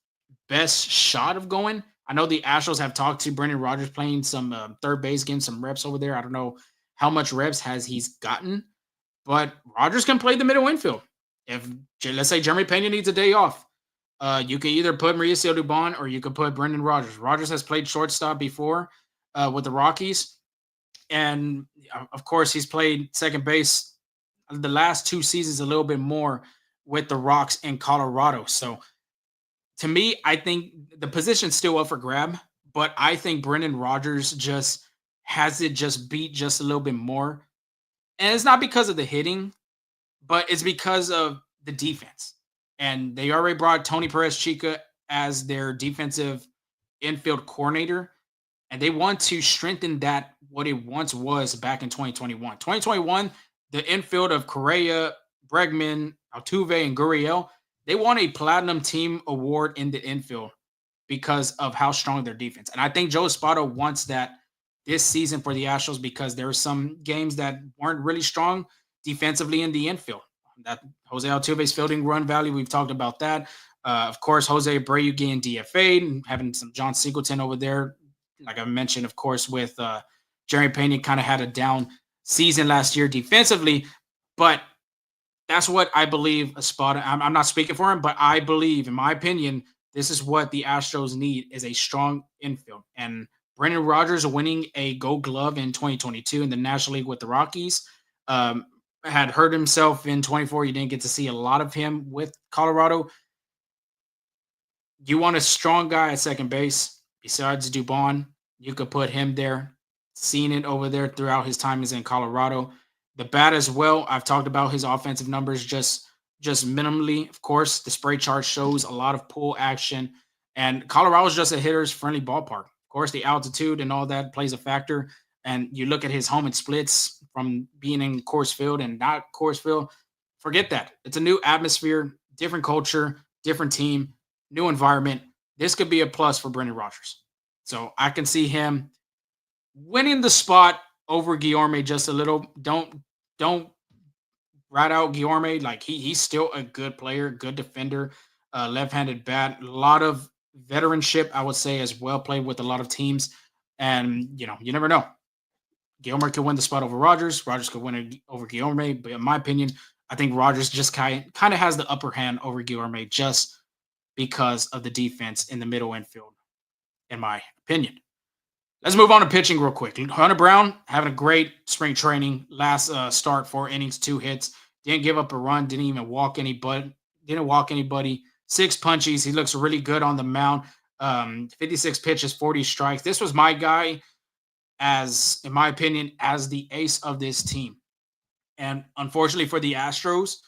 best shot of going. I know the Astros have talked to Brendan Rodgers playing some third base, getting some reps over there. I don't know how much reps he's gotten, but Rodgers can play the middle infield. If, let's say, Jeremy Pena needs a day off, you can either put Mauricio Dubon or you could put Brendan Rodgers. Rodgers has played shortstop before with the Rockies. And, of course, he's played second base the last 2 seasons a little bit more with the Rocks in Colorado. So, to me, I think the position's still up for grab, but I think Brendan Rodgers just has it just beat just a little bit more. And it's not because of the hitting, but it's because of the defense. And they already brought Tony Perez-Chica as their defensive infield coordinator, and they want to strengthen that what it once was back in 2021. 2021, the infield of Correa, Bregman, Altuve, and Gurriel, they won a Platinum Team Award in the infield because of how strong their defense. And I think Joe Espada wants that this season for the Astros because there were some games that weren't really strong defensively in the infield. That Jose Altuve's fielding run value, we've talked about that. Of course, Jose Abreu getting DFA'd and having some John Singleton over there. Like I mentioned, of course, with Jerry Pena kind of had a down season last year defensively, but that's what I believe Espada. I'm not speaking for him, but I believe, in my opinion, this is what the Astros need is a strong infield. And Brendan Rodgers winning a Gold Glove in 2022 in the National League with the Rockies had hurt himself in 24. You didn't get to see a lot of him with Colorado. You want a strong guy at second base besides Dubon. You could put him there. Seen it over there throughout his time is in Colorado. The bat as well. I've talked about his offensive numbers just minimally. Of course, the spray chart shows a lot of pull action. And Colorado's just a hitter's friendly ballpark. Of course, the altitude and all that plays a factor. And you look at his home and splits from being in Coors Field and not Coors Field. Forget that. It's a new atmosphere, different culture, different team, new environment. This could be a plus for Brendan Rodgers. So I can see him winning the spot over Guillorme just a little. Don't rat out Guillorme. Like he's still a good player, good defender, left-handed bat, a lot of veteranship, I would say, as well, played with a lot of teams. And, you never know. Guillorme could win the spot over Rodgers. Rodgers could win it over Guillorme. But in my opinion, I think Rodgers just kind of has the upper hand over Guillorme just because of the defense in the middle infield, in my opinion. Let's move on to pitching real quick. Hunter Brown having a great spring training. Last start, 4 innings, 2 hits. Didn't give up a run. Didn't even walk anybody. 6 punchies. He looks really good on the mound. 56 pitches, 40 strikes. This was my guy in my opinion, as the ace of this team. And unfortunately for the Astros,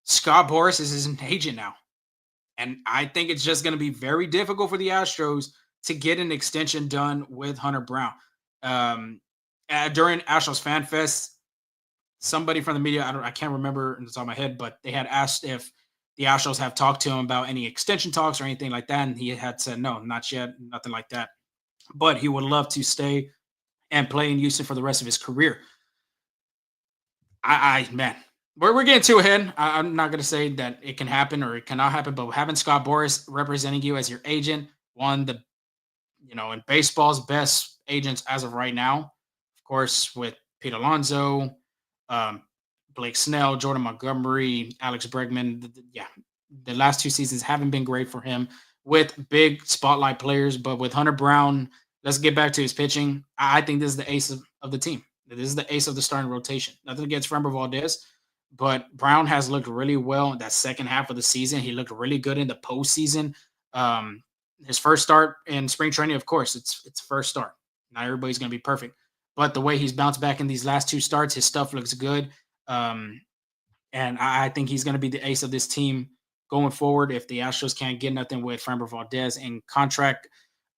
Scott Boras is his agent now. And I think it's just going to be very difficult for the Astros to get an extension done with Hunter Brown. During Astros Fan Fest, somebody from the media, I can't remember on the top of my head, but they had asked if the Astros have talked to him about any extension talks or anything like that. And he had said, no, not yet, nothing like that. But he would love to stay and play in Houston for the rest of his career. Man, we're getting too ahead. I'm not going to say that it can happen or it cannot happen, but having Scott Boras representing you as your agent, in baseball's best agents as of right now, of course, with Pete Alonso, Blake Snell, Jordan Montgomery, Alex Bregman. The last 2 seasons haven't been great for him with big spotlight players, but with Hunter Brown, let's get back to his pitching. I think this is the ace of the team. This is the ace of the starting rotation. Nothing against Framber Valdez, but Brown has looked really well in that second half of the season. He looked really good in the postseason. His first start in spring training, of course, it's first start. Not everybody's going to be perfect. But the way he's bounced back in these last 2 starts, his stuff looks good. And I think he's going to be the ace of this team going forward if the Astros can't get nothing with Framber Valdez and contract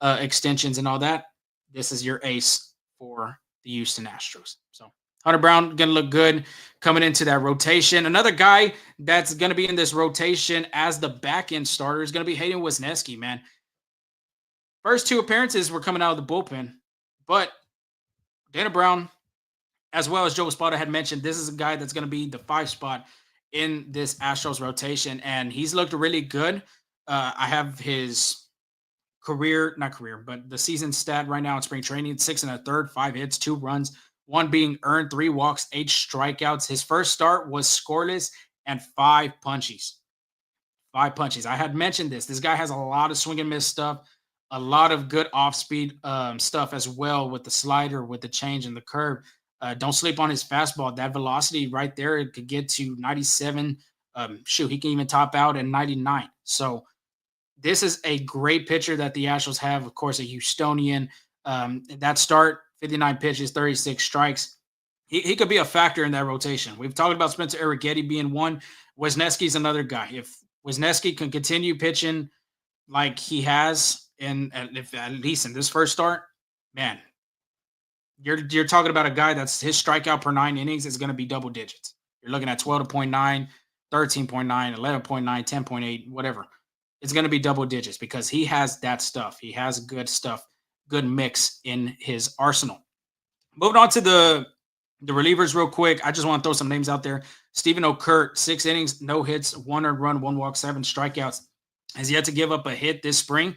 extensions and all that. This is your ace for the Houston Astros. So Hunter Brown going to look good coming into that rotation. Another guy that's going to be in this rotation as the back end starter is going to be Hayden Wesneski, man. First 2 appearances were coming out of the bullpen, but Dana Brown, as well as Joe Espada had mentioned, this is a guy that's going to be the 5 spot in this Astros rotation, and he's looked really good. I have his but the season stat right now in spring training: 6 1/3, 5 hits, 2 runs, 1 being earned, 3 walks, 8 strikeouts. His first start was scoreless and 5 punchies. 5 punchies. I had mentioned this. This guy has a lot of swing and miss stuff, a lot of good off-speed stuff as well with the slider, with the change and the curve. Don't sleep on his fastball. That velocity right there, it could get to 97. He can even top out at 99. So this is a great pitcher that the Astros have. Of course, a Houstonian. That start, 59 pitches, 36 strikes. He could be a factor in that rotation. We've talked about Spencer Arrighetti being one. Wesneski's another guy. If Wesneski can continue pitching like he has, if at least in this first start, man, you're talking about a guy that's his strikeout per 9 innings is going to be double digits. You're looking at 12.9, 13.9, 11.9, 10.8, whatever. It's going to be double digits because he has that stuff. He has good stuff, good mix in his arsenal. Moving on to the relievers real quick. I just want to throw some names out there. Stephen Okert, 6 innings, no hits, 1 earned run, 1 walk, 7 strikeouts. Has yet to give up a hit this spring.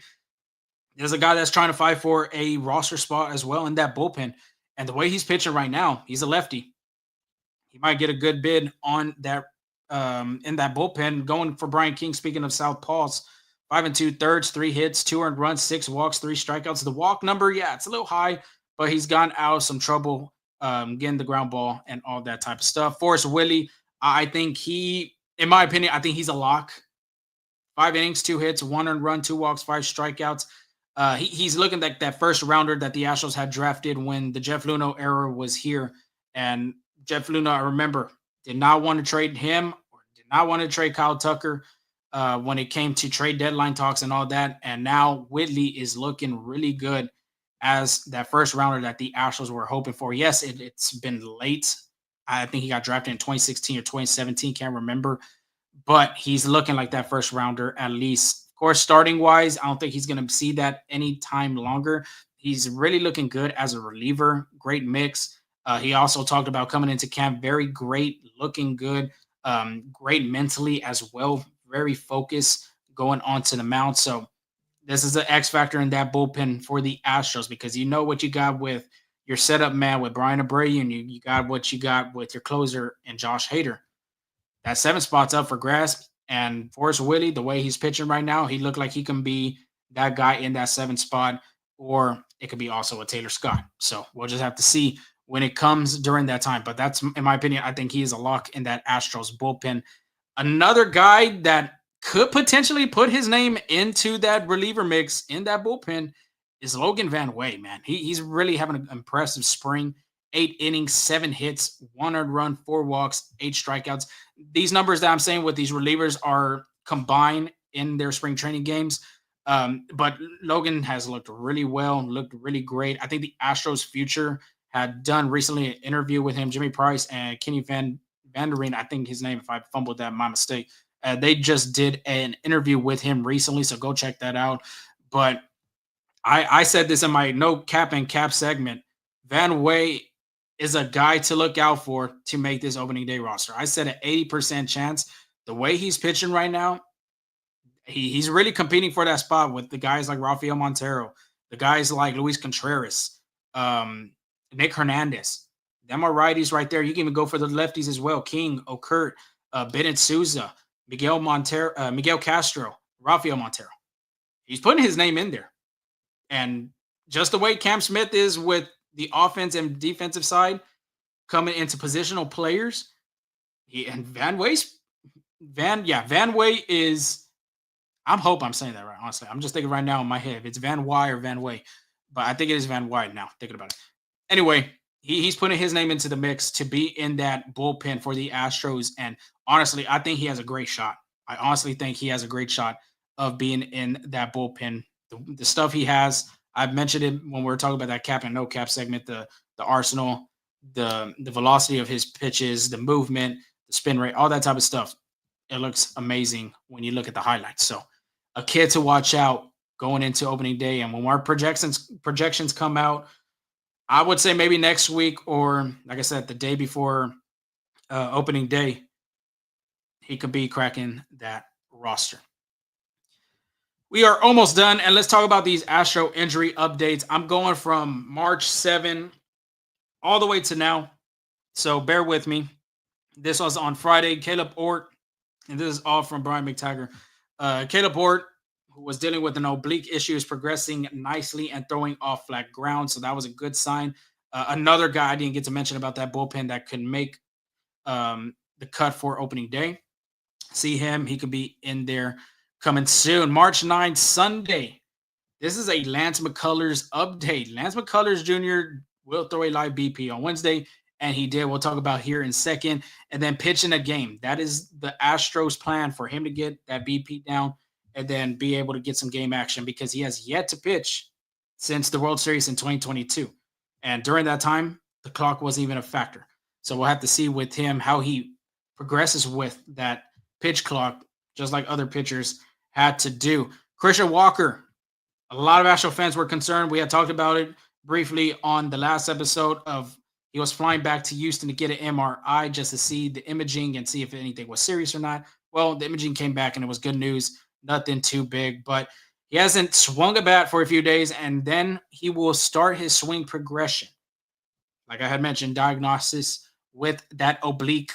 There's a guy that's trying to fight for a roster spot as well in that bullpen. And the way he's pitching right now, he's a lefty. He might get a good bid on that in that bullpen. Going for Brian King, speaking of southpaws, 5 2/3, 3 hits, 2 earned runs, 6 walks, 3 strikeouts. The walk number, it's a little high, but he's gotten out of some trouble getting the ground ball and all that type of stuff. Forrest Willie, I think in my opinion, I think he's a lock. 5 innings, 2 hits, 1 earned run, 2 walks, 5 strikeouts. He's looking like that first rounder that the Astros had drafted when the Jeff Luhnow era was here. And Jeff Luhnow, I remember, did not want to trade him or did not want to trade Kyle Tucker when it came to trade deadline talks and all that. And now Whitley is looking really good as that first rounder that the Astros were hoping for. Yes, it's been late. I think he got drafted in 2016 or 2017, can't remember. But he's looking like that first rounder at least. Of course, starting wise, I don't think he's going to see that any time longer. He's really looking good as a reliever. Great mix. He also talked about coming into camp very great, looking good, great mentally as well, very focused going onto the mound. So this is an X factor in that bullpen for the Astros because you know what you got with your setup man with Brian Abreu, and you got what you got with your closer and Josh Hader. That 7 spot's up for grasp. And Forrest Willie, the way he's pitching right now, he looked like he can be that guy in that 7 spot, or it could be also a Taylor Scott. So we'll just have to see when it comes during that time. But that's, in my opinion, I think he is a lock in that Astros bullpen. Another guy that could potentially put his name into that reliever mix in that bullpen is Logan Van Way, man. He's really having an impressive spring. 8 innings, 7 hits, 1 earned run, 4 walks, 8 strikeouts. These numbers that I'm saying with these relievers are combined in their spring training games. But Logan has looked really well, looked really great. I think the Astros future had done recently an interview with him, Jimmy Price and Kenny Vandereen, I think his name, if I fumbled that, my mistake. They just did an interview with him recently, so go check that out. But I said this in my no cap and cap segment. Van Way is a guy to look out for to make this opening day roster. I said an 80% chance. The way he's pitching right now, he's really competing for that spot with the guys like Rafael Montero, the guys like Luis Contreras, Nick Hernandez. Them are righties right there. You can even go for the lefties as well. King, Okert, Bennett Souza, Miguel Castro, Rafael Montero. He's putting his name in there. And just the way Cam Smith is with the offense and defensive side coming into positional players. Van Way is, I hope I'm saying that right, honestly. I'm just thinking right now in my head if it's Van Wy or Van Way, but I think it is Van Wy now, thinking about it. Anyway, he's putting his name into the mix to be in that bullpen for the Astros, and honestly, I think he has a great shot. I honestly think he has a great shot of being in that bullpen. The stuff he has, I've mentioned it when we were talking about that cap and no cap segment, the arsenal, the velocity of his pitches, the movement, the spin rate, all that type of stuff. It looks amazing when you look at the highlights. So a kid to watch out going into opening day. And when our projections come out, I would say maybe next week or, like I said, the day before opening day, he could be cracking that roster. We are almost done, and let's talk about these Astro injury updates. I'm going from March 7 all the way to now, so bear with me. This was on Friday. Caleb Ort, and this is all from Brian McTaggart. Caleb Ort, who was dealing with an oblique issue, is progressing nicely and throwing off flat ground, so that was a good sign. Another guy I didn't get to mention about that bullpen that could make the cut for opening day. See him. He could be in there coming soon. March 9th, Sunday. This is a Lance McCullers update. Lance McCullers Jr. will throw a live BP on Wednesday, and he did. We'll talk about here in a second. And then pitching a game. That is the Astros' plan for him to get that BP down and then be able to get some game action because he has yet to pitch since the World Series in 2022. And during that time, the clock wasn't even a factor. So we'll have to see with him how he progresses with that pitch clock, just like other pitchers had to do. Christian Walker, a lot of Astro fans were concerned. We had talked about it briefly on the last episode of he was flying back to Houston to get an MRI just to see the imaging and see if anything was serious or not. Well, the imaging came back and it was good news. Nothing too big, but he hasn't swung a bat for a few days, and then he will start his swing progression. Like I had mentioned, diagnosis with that oblique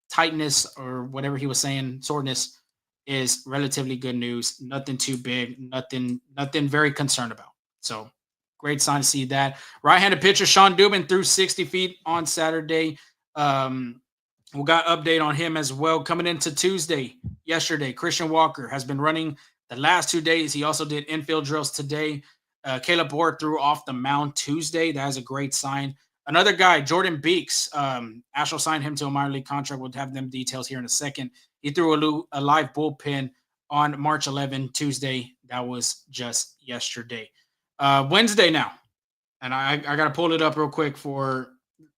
tightness or whatever he was saying, soreness, is relatively good news. Nothing too big, nothing very concerned about. So great sign to see that. Right-handed pitcher Sean Dubin threw 60 feet on Saturday. We got update on him as well. Coming into Tuesday, yesterday, Christian Walker has been running the last 2 days. He also did infield drills today. Caleb Ward threw off the mound Tuesday. That is a great sign. Another guy, Jordan Beeks, Astro signed him to a minor league contract. We'll have them details here in a second. He threw a live bullpen on March 11, Tuesday. That was just yesterday. Wednesday now, and I got to pull it up real quick for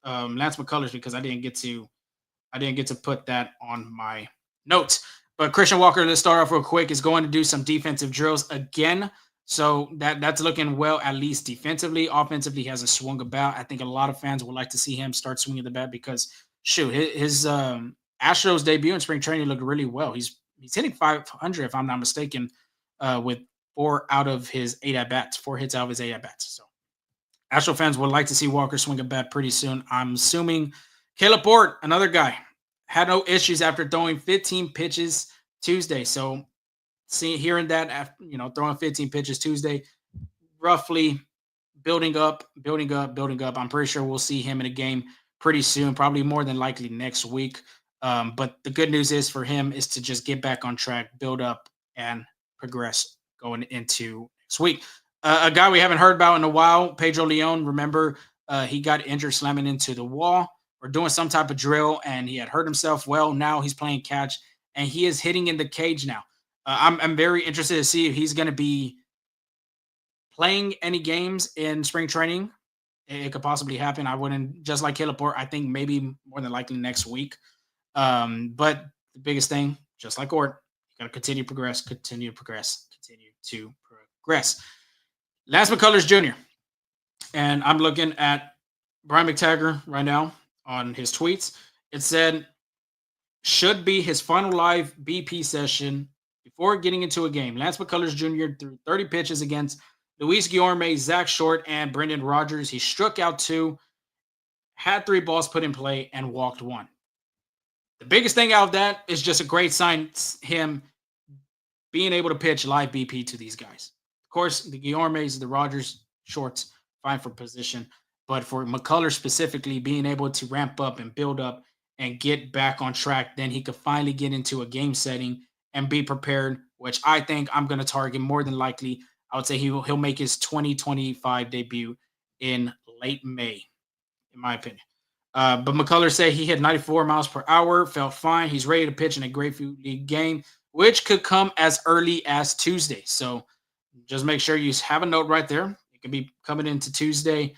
Lance McCullers because I didn't get to put that on my notes. But Christian Walker, let's start off real quick, is going to do some defensive drills again. So that's looking well, at least defensively. Offensively, he hasn't swung a bat. I think a lot of fans would like to see him start swinging the bat because, shoot, his Astros debut in spring training looked really well. He's hitting 500, if I'm not mistaken, with 4 hits out of his 8 at-bats. So Astro fans would like to see Walker swing a bat pretty soon. I'm assuming Caleb Ort, another guy, had no issues after throwing 15 pitches Tuesday. So hearing that, after, throwing 15 pitches Tuesday, roughly building up. I'm pretty sure we'll see him in a game pretty soon, probably more than likely next week. But the good news is for him is to just get back on track, build up, and progress going into next week. A guy we haven't heard about in a while, Pedro Leon. Remember, he got injured slamming into the wall or doing some type of drill, and he had hurt himself. Well, now he's playing catch, and he is hitting in the cage now. I'm very interested to see if he's going to be playing any games in spring training. It could possibly happen. I wouldn't, just like Caleb Ort, I think maybe more than likely next week. But the biggest thing, just like Ort, you got to continue to progress. Lance McCullers Jr. And I'm looking at Brian McTaggart right now on his tweets. It said, should be his final live BP session before getting into a game. Lance McCullers Jr. threw 30 pitches against Luis Guillorme, Zach Short, and Brendan Rodgers. He struck out 2, had 3 balls put in play, and walked 1. The biggest thing out of that is just a great sign, him being able to pitch live BP to these guys. Of course, the Guillormes, the Rodgers, Shorts, fine for position. But for McCullers specifically, being able to ramp up and build up and get back on track, then he could finally get into a game setting and be prepared, which I think I'm going to target more than likely. I would say he'll make his 2025 debut in late May, in my opinion. But McCullers said he hit 94 miles per hour, felt fine. He's ready to pitch in a Grapefruit League game, which could come as early as Tuesday. So just make sure you have a note right there. It could be coming into Tuesday.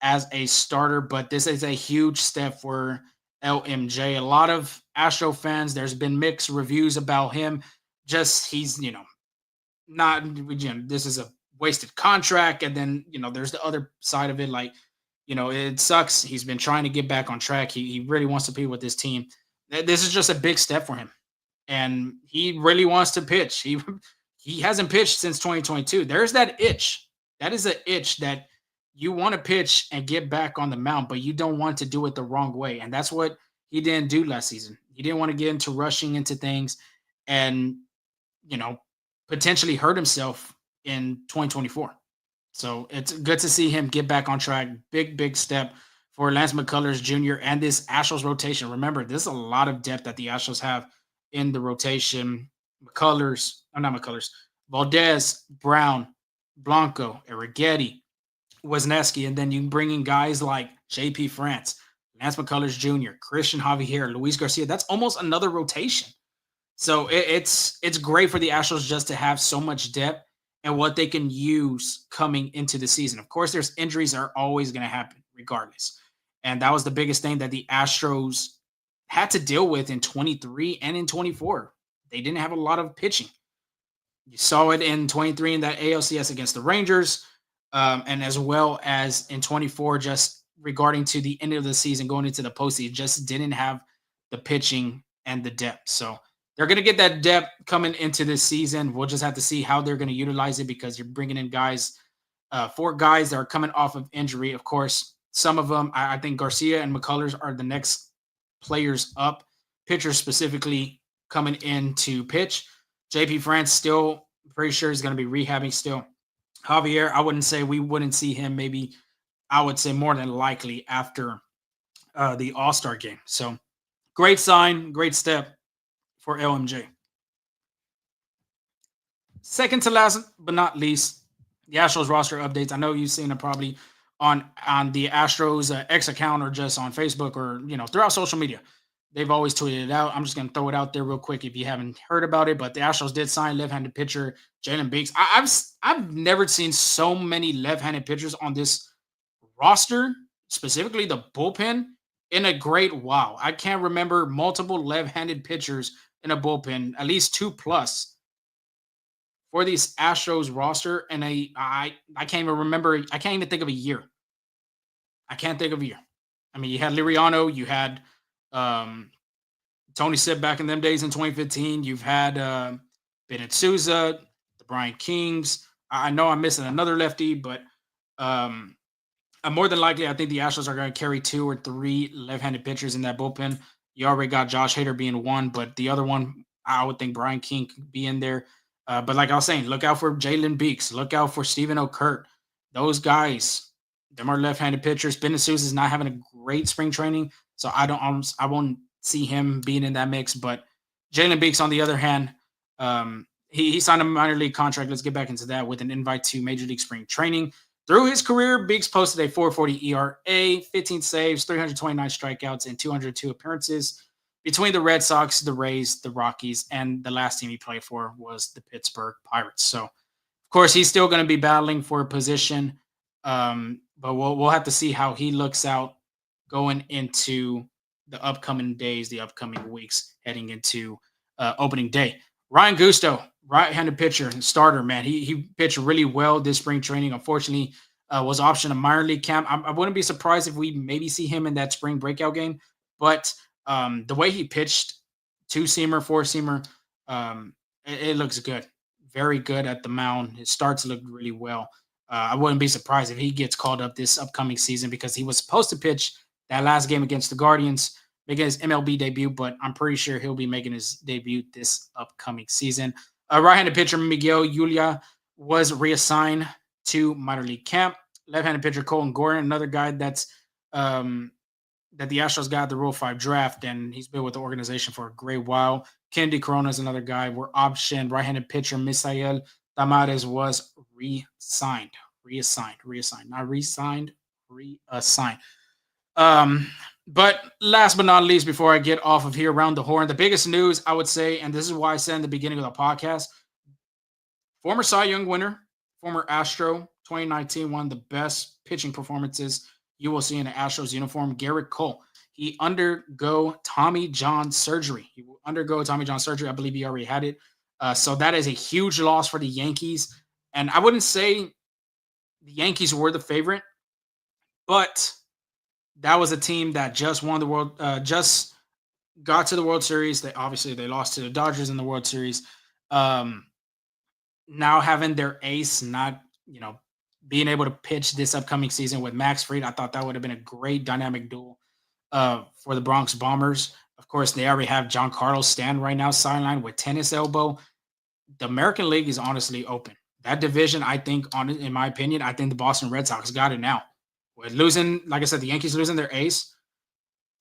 as a starter, but this is a huge step for LMJ. A lot of Astro fans, there's been mixed reviews about him. Just he's, not, this is a wasted contract. And then, there's the other side of it. Like, it sucks. He's been trying to get back on track. He really wants to be with this team. This is just a big step for him. And he really wants to pitch. He hasn't pitched since 2022. There's that itch. That is an itch that you want to pitch and get back on the mound, but you don't want to do it the wrong way. And that's what he didn't do last season. He didn't want to get into rushing into things and, potentially hurt himself in 2024. So it's good to see him get back on track. Big step for Lance McCullers Jr. and this Astros rotation. Remember, there's a lot of depth that the Astros have in the rotation. Valdez, Brown, Blanco, Arrighetti, Wisniewski, and then you bring in guys like J.P. France, Lance McCullers Jr., Christian Javier, Luis Garcia. That's almost another rotation. So it's great for the Astros just to have so much depth and what they can use coming into the season. Of course, there's injuries are always going to happen regardless. And that was the biggest thing that the Astros had to deal with in 23 and in 24. They didn't have a lot of pitching. You saw it in 23 in that ALCS against the Rangers, and as well as in 24, just regarding to the end of the season, going into the postseason, just didn't have the pitching and the depth. So they're going to get that depth coming into this season. We'll just have to see how they're going to utilize it because you're bringing in guys, 4 guys that are coming off of injury. Of course, some of them, I think Garcia and McCullers are the next players up, pitchers specifically coming in to pitch. JP France still pretty sure he's going to be rehabbing still. Javier, I wouldn't say we wouldn't see him maybe, I would say more than likely after the All-Star game. So great sign, great step for LMJ. Second to last but not least, the Astros roster updates. I know you've seen it probably on the Astros X account or just on Facebook or, throughout social media. They've always tweeted it out. I'm just going to throw it out there real quick if you haven't heard about it. But the Astros did sign left-handed pitcher Jalen Beeks. I've never seen so many left-handed pitchers on this roster, specifically the bullpen, in a great while. I can't remember multiple left-handed pitchers in a bullpen, at least 2+ for these Astros roster. And I can't even remember. I can't even think of a year. I can't think of a year. I mean, you had Liriano, you had Tony Sipp back in them days in 2015. You've had Bennett Souza, the Brian Kings. I know I'm missing another lefty, but more than likely, I think the Astros are going to carry 2 or 3 left-handed pitchers in that bullpen. You already got Josh Hader being one, but the other one, I would think Brian King could be in there. But like I was saying, look out for Jalen Beeks. Look out for Stephen O'Kurt. Those guys, them are left-handed pitchers. Bennett Souza is not having a great spring training, so I won't see him being in that mix. But Jalen Beeks, on the other hand, he signed a minor league contract. Let's get back into that with an invite to Major League Spring Training. Through his career, Beeks posted a 4.40 ERA, 15 saves, 329 strikeouts, and 202 appearances between the Red Sox, the Rays, the Rockies, and the last team he played for was the Pittsburgh Pirates. So, of course, he's still going to be battling for a position, but we'll have to see how he looks out going into the upcoming days, the upcoming weeks, heading into opening day. Ryan Gusto, right-handed pitcher and starter, man. He pitched really well this spring training. Unfortunately, was optioned a minor league camp. I wouldn't be surprised if we maybe see him in that spring breakout game. But the way he pitched, 2-seamer, 4-seamer, it looks good. Very good at the mound. His starts look really well. I wouldn't be surprised if he gets called up this upcoming season because he was supposed to pitch that last game against the Guardians, making his MLB debut, but I'm pretty sure he'll be making his debut this upcoming season. Right-handed pitcher Miguel Yulia was reassigned to minor league camp. Left-handed pitcher Colton Gordon, another guy that's that the Astros got the Rule 5 draft, and he's been with the organization for a great while. Kennedy Corona is another guy. We're optioned. Right-handed pitcher Misael Tamares was reassigned. Not re-signed, reassigned. But last but not least, before I get off of here around the horn, the biggest news I would say, and this is why I said in the beginning of the podcast, former Cy Young winner, former Astro, 2019, one of the best pitching performances you will see in the Astros uniform, Garrett Cole. He undergo Tommy John surgery. He will undergo Tommy John surgery. I believe he already had it. So that is a huge loss for the Yankees. And I wouldn't say the Yankees were the favorite, but that was a team that just won the world, just got to the World Series. They lost to the Dodgers in the World Series. Now having their ace not, being able to pitch this upcoming season with Max Fried, I thought that would have been a great dynamic duel for the Bronx Bombers. Of course, they already have Giancarlo Stanton right now sidelined with tennis elbow. The American League is honestly open. That division, I think, in my opinion, I think the Boston Red Sox got it now. With losing, like I said, the Yankees losing their ace,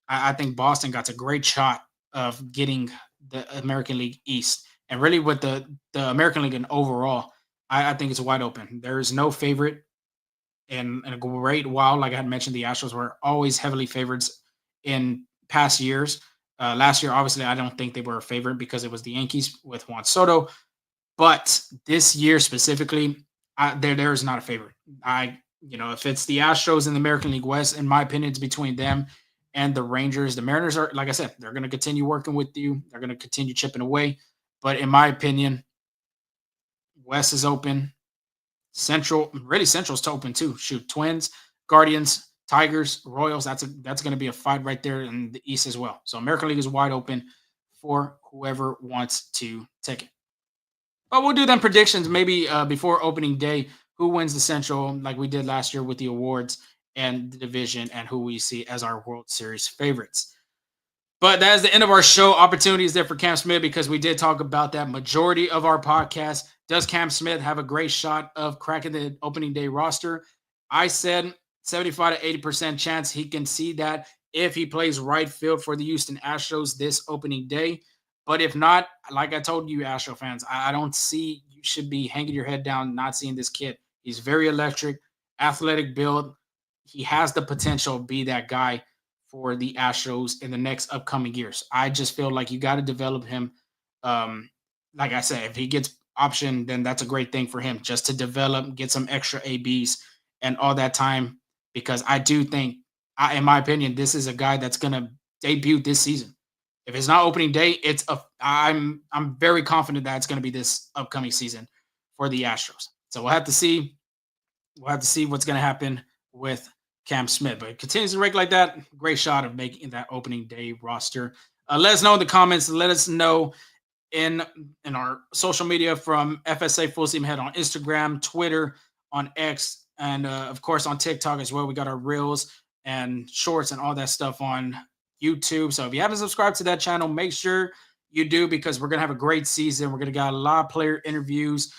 I think Boston got a great shot of getting the American League East. And really with the American League and overall, I think it's wide open. There is no favorite in a great while. Like I had mentioned, the Astros were always heavily favorites in past years. Last year, obviously, I don't think they were a favorite because it was the Yankees with Juan Soto. But this year specifically, there is not a favorite. If it's the Astros in the American League West, in my opinion, it's between them and the Rangers. The Mariners are, like I said, they're going to continue working with you. They're going to continue chipping away. But in my opinion, West is open. Central's to open too. Shoot, Twins, Guardians, Tigers, Royals. That's going to be a fight right there in the East as well. So American League is wide open for whoever wants to take it. But we'll do them predictions maybe before opening day. Who wins the Central, like we did last year with the awards and the division, and who we see as our World Series favorites. But that is the end of our show. Opportunities there for Cam Smith because we did talk about that majority of our podcast. Does Cam Smith have a great shot of cracking the opening day roster? I said 75 to 80% chance he can see that if he plays right field for the Houston Astros this opening day. But if not, like I told you, Astro fans, I don't see you should be hanging your head down not seeing this kid. He's very electric, athletic build. He has the potential to be that guy for the Astros in the next upcoming years. I just feel like you got to develop him. Like I said, if he gets option, then that's a great thing for him just to develop, get some extra ABs and all that time. Because I do think, in my opinion, this is a guy that's going to debut this season. If it's not opening day, I'm very confident that it's going to be this upcoming season for the Astros. So we'll have to see. We'll have to see what's going to happen with Cam Smith. But it continues to rank like that. Great shot of making that opening day roster. Let us know in the comments. Let us know in our social media from FSA Full Steam Ahead on Instagram, Twitter, on X, and of course on TikTok as well. We got our reels and shorts and all that stuff on YouTube. So if you haven't subscribed to that channel, make sure you do because we're going to have a great season. We're going to get a lot of player interviews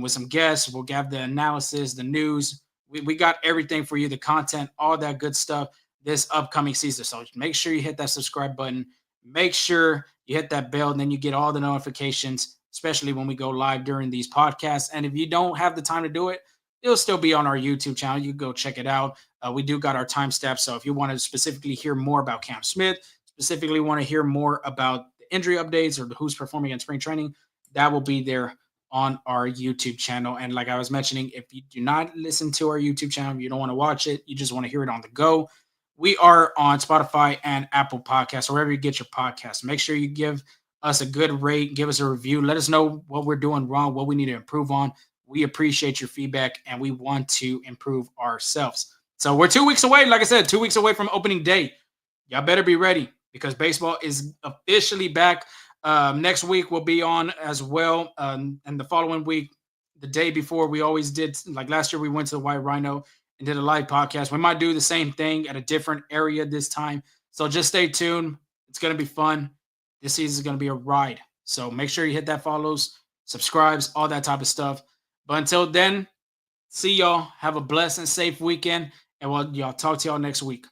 with some guests. We'll have the analysis, the news. We got everything for you, the content, all that good stuff this upcoming season. So make sure you hit that subscribe button. Make sure you hit that bell, and then you get all the notifications, especially when we go live during these podcasts. And if you don't have the time to do it, it'll still be on our YouTube channel. You can go check it out. We do got our time stamp. So if you want to specifically hear more about Cam Smith, specifically want to hear more about the injury updates or who's performing in spring training, that will be there on our YouTube channel. And like I was mentioning, if you do not listen to our YouTube channel, you don't want to watch it, you just want to hear it on the go, we are on Spotify and Apple Podcasts, wherever you get your podcasts. Make sure you give us a good rate, give us a review. Let us know what we're doing wrong, what we need to improve on. We appreciate your feedback, and we want to improve ourselves. So we're 2 weeks away. Like I said, 2 weeks away from opening day. Y'all better be ready because baseball is officially back. Next week we'll be on as well. And the following week, the day before, we always did, like last year, we went to the White Rhino and did a live podcast. We might do the same thing at a different area this time. So just stay tuned. It's going to be fun. This season is going to be a ride. So make sure you hit that follows, subscribes, all that type of stuff. But until then, see y'all. Have a blessed and safe weekend. And y'all talk to y'all next week.